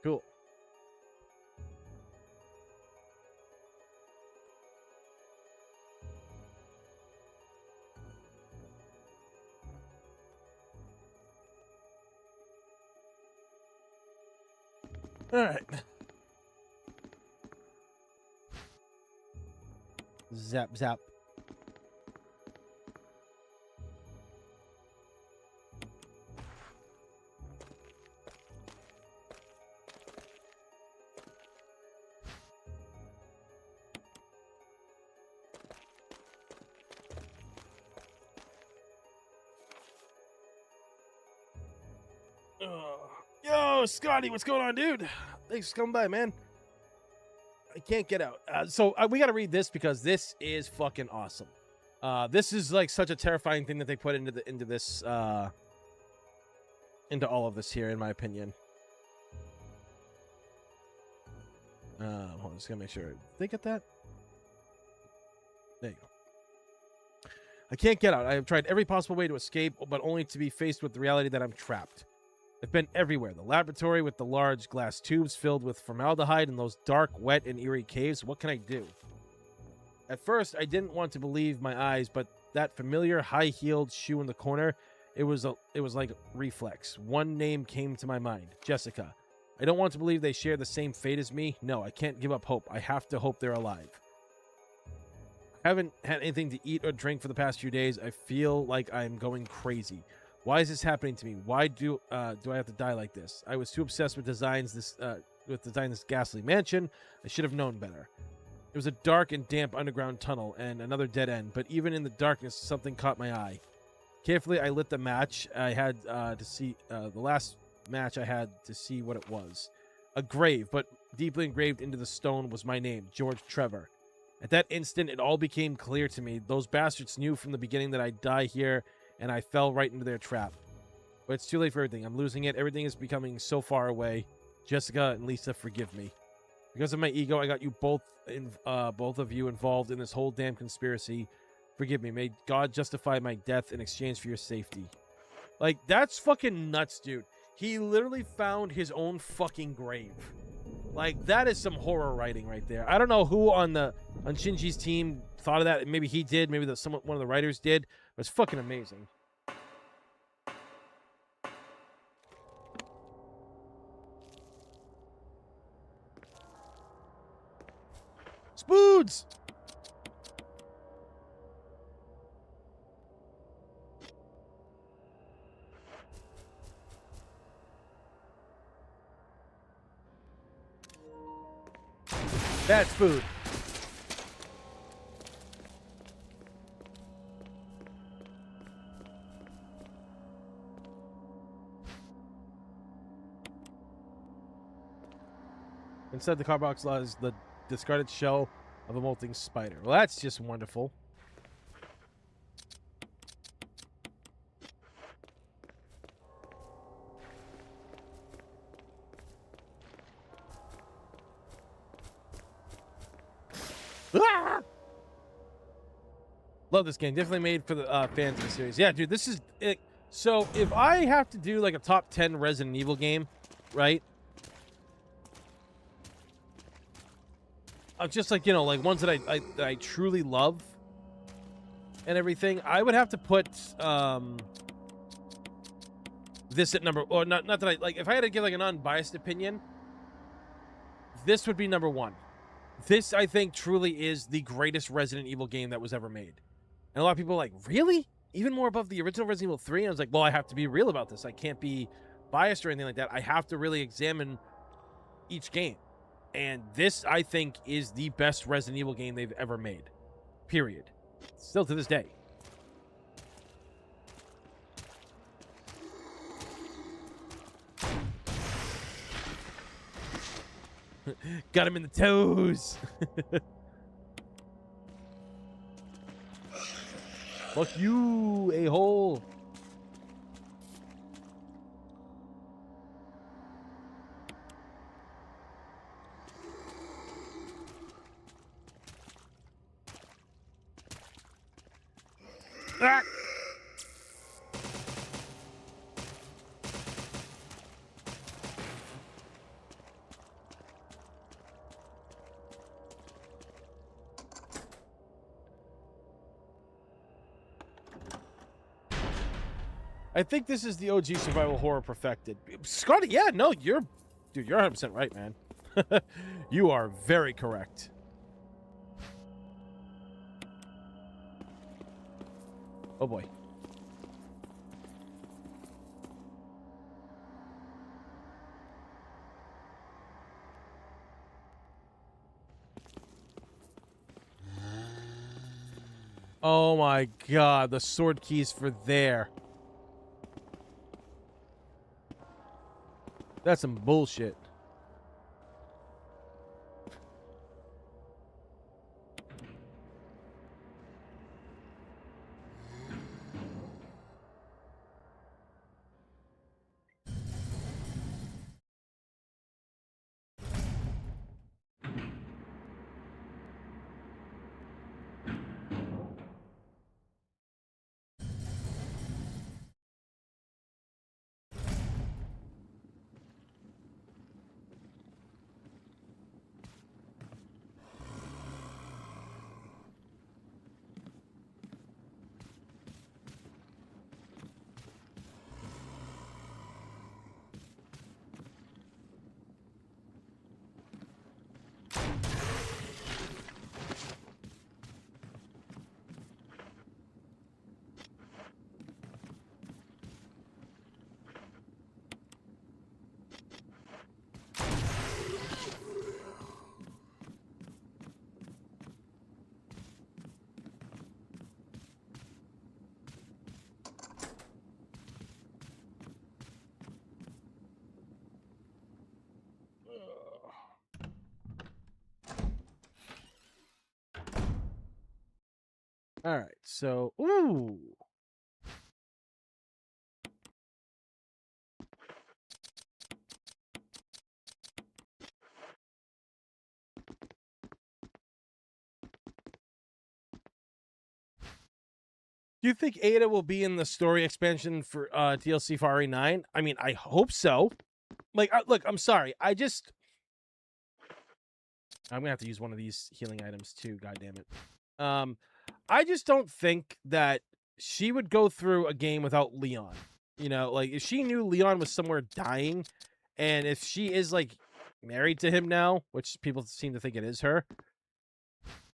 Cool. All right. Zap, zap. Yo, Scotty, what's going on, dude? Thanks for coming by, man. I can't get out. So we got to read this because this is fucking awesome. This is like such a terrifying thing that they put into this into all of this here, in my opinion. Hold on, just gonna make sure. Did they get that? There you go. I can't get out. I have tried every possible way to escape, but only to be faced with the reality that I'm trapped. I've been everywhere. The laboratory with the large glass tubes filled with formaldehyde and those dark, wet, and eerie caves. What can I do? At first, I didn't want to believe my eyes, but that familiar high-heeled shoe in the corner, it was like reflex. One name came to my mind, Jessica. I don't want to believe they share the same fate as me. No, I can't give up hope. I have to hope they're alive. I haven't had anything to eat or drink for the past few days. I feel like I'm going crazy. Why is this happening to me? Why do I have to die like this? I was too obsessed with designing this ghastly mansion. I should have known better. It was a dark and damp underground tunnel and another dead end, but even in the darkness, something caught my eye. Carefully, I lit the match. I had to see the last match I had to see what it was. A grave, but deeply engraved into the stone was my name, George Trevor. At that instant, it all became clear to me. Those bastards knew from the beginning that I'd die here, and I fell right into their trap. But it's too late for everything. I'm losing it. Everything is becoming so far away. Jessica and Lisa, forgive me. Because of my ego, I got you both of you involved in this whole damn conspiracy. Forgive me. May God justify my death in exchange for your safety. Like, that's fucking nuts, dude. He literally found his own fucking grave. Like, that is some horror writing right there. I don't know who on Shinji's team thought of that. Maybe he did. Maybe one of the writers did. But it's fucking amazing. Spoods! That's food. Inside the car box lies the discarded shell of a molting spider. Well, that's just wonderful. Ah! Love this game. Definitely made for the fans of the series. Yeah, dude, this is it. So if I have to do like a top 10 Resident Evil game, right? Just like, you know, like ones that I truly love and everything, I would have to put this at number, or not that I like, if I had to give like an unbiased opinion, this would be number 1. This, I think, truly is the greatest Resident Evil game that was ever made. And a lot of people are like, really? Even more above the original Resident Evil 3? And I was like, well, I have to be real about this. I can't be biased or anything like that. I have to really examine each game. And this, I think, is the best Resident Evil game they've ever made. Period. Still to this day. Got him in the toes. Fuck you, a-hole. Ah! I think this is the OG survival horror perfected. Scotty, yeah, no, you're 100% right, man. You are very correct. Oh boy. Oh my god, the sword keys for there. That's some bullshit. All right, so, ooh. Do you think Ada will be in the story expansion for DLC for RE9? I mean, I hope so. Like, look, I'm sorry. I'm gonna have to use one of these healing items too. God damn it. I just don't think that she would go through a game without Leon. You know, like if she knew Leon was somewhere dying, and if she is like married to him now, which people seem to think it is her,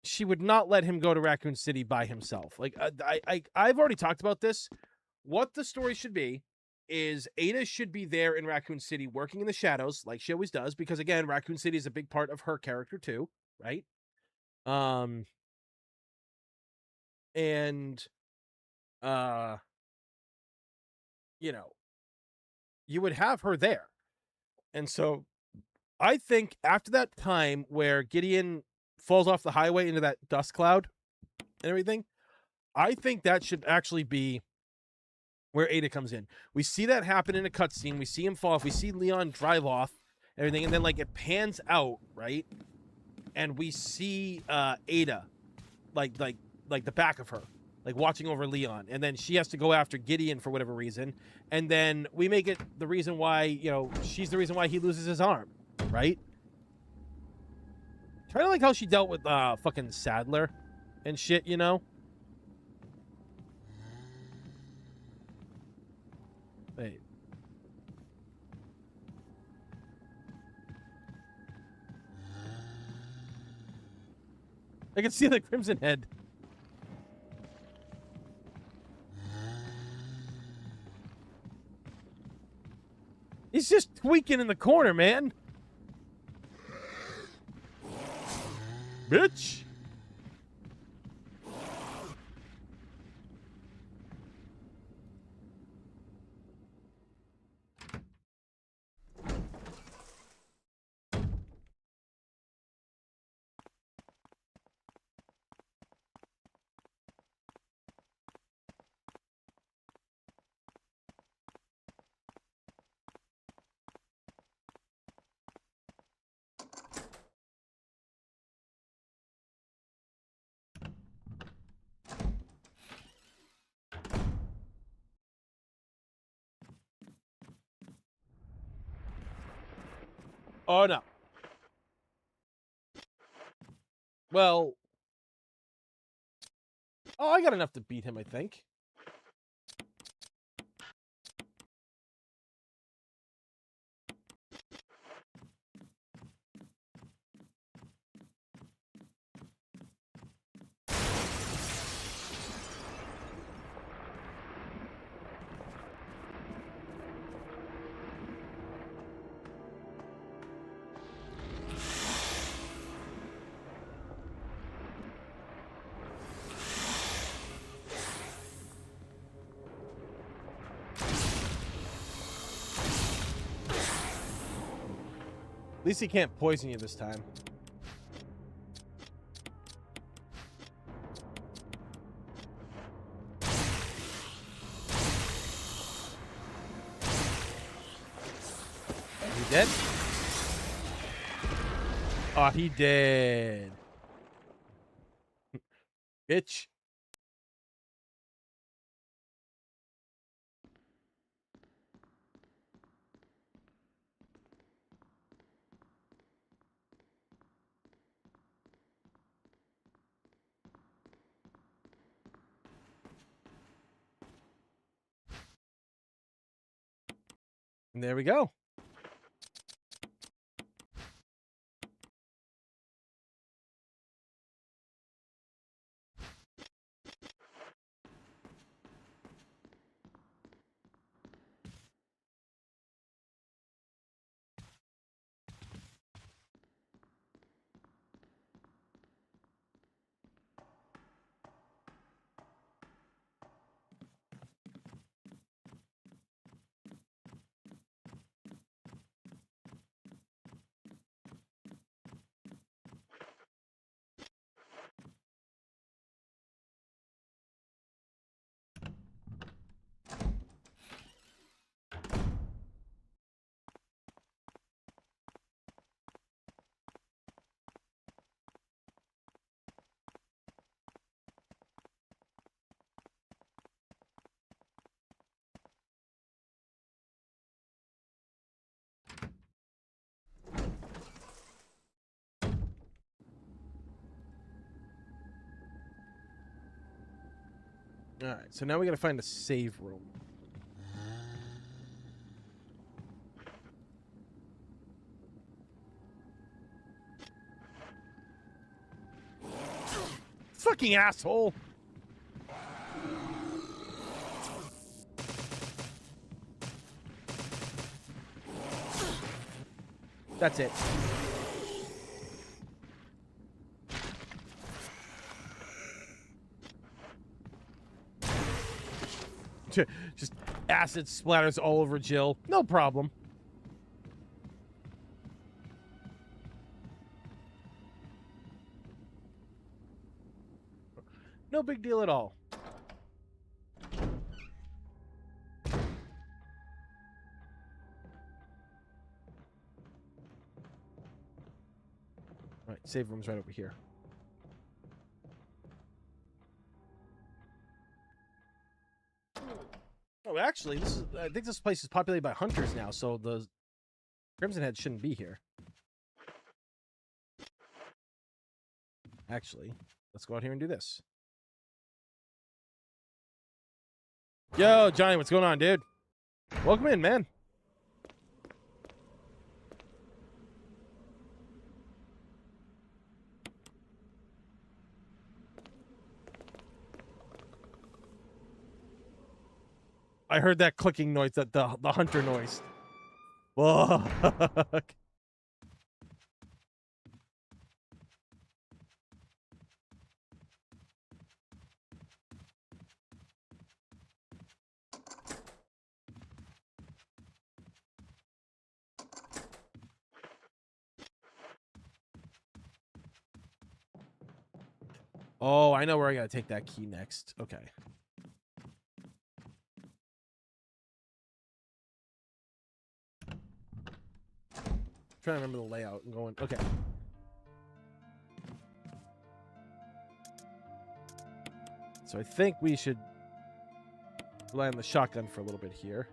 she would not let him go to Raccoon City by himself. Like I've already talked about this. What the story should be is Ada should be there in Raccoon City working in the shadows like she always does, because again, Raccoon City is a big part of her character too, right? Um and uh you know, you would have her there. And so I think after that time where Gideon falls off the highway into that dust cloud and everything, I think that should actually be where Ada comes in. We see that happen in a cutscene. We see him fall off. We see Leon drive off, everything, and then like it pans out, right? And we see Ada, like the back of her, like watching over Leon, and then she has to go after Gideon for whatever reason, and then we make it the reason why, you know, she's the reason why he loses his arm, right? Kind of like how she dealt with fucking Sadler and shit, you know? Wait. I can see the Crimson Head. He's just tweaking in the corner, man. Bitch. Oh, no. Well. Oh, I got enough to beat him, I think. At least he can't poison you this time. He dead? Oh, he dead. Bitch. And there we go. All right, so now we gotta find a save room. Fucking asshole! That's it. Just acid splatters all over Jill. No problem. No big deal at all. All right, save room's right over here. Oh, actually, I think this place is populated by hunters now, so the Crimson Head shouldn't be here. Actually, let's go out here and do this. Yo, Johnny, what's going on, dude? Welcome in, man. I heard that clicking noise, that the hunter noise. Fuck. Oh, I know where I gotta take that key next. Okay. Trying to remember the layout and going, okay. So I think we should rely on the shotgun for a little bit here.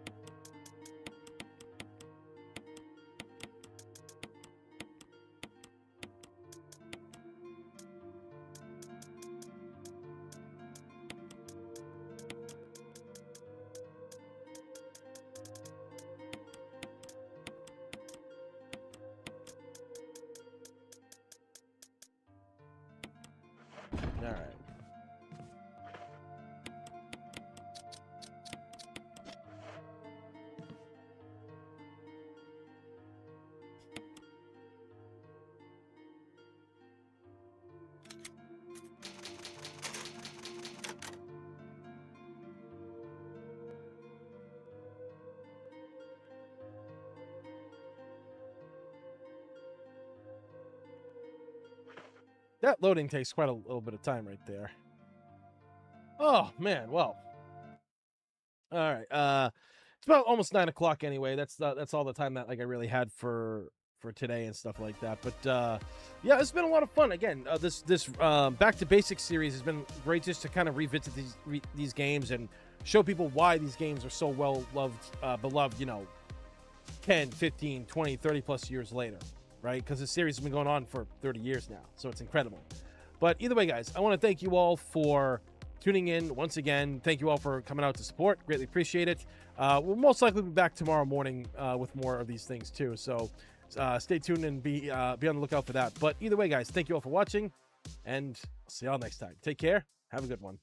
All right. That loading takes quite a little bit of time right there. Oh man, well. All right. It's about almost 9 o'clock anyway. That's all the time that like I really had for today and stuff like that. But yeah, it's been a lot of fun. Again, this Back to Basics series has been great just to kind of revisit these games and show people why these games are so well loved, beloved, you know, 10, 15, 20, 30 plus years later, right? Because the series has been going on for 30 years now, so it's incredible. But either way, guys, I want to thank you all for tuning in once again. Thank you all for coming out to support. Greatly appreciate it. We'll most likely be back tomorrow morning with more of these things too. So stay tuned and be on the lookout for that. But either way, guys, thank you all for watching, and I'll see y'all next time. Take care. Have a good one.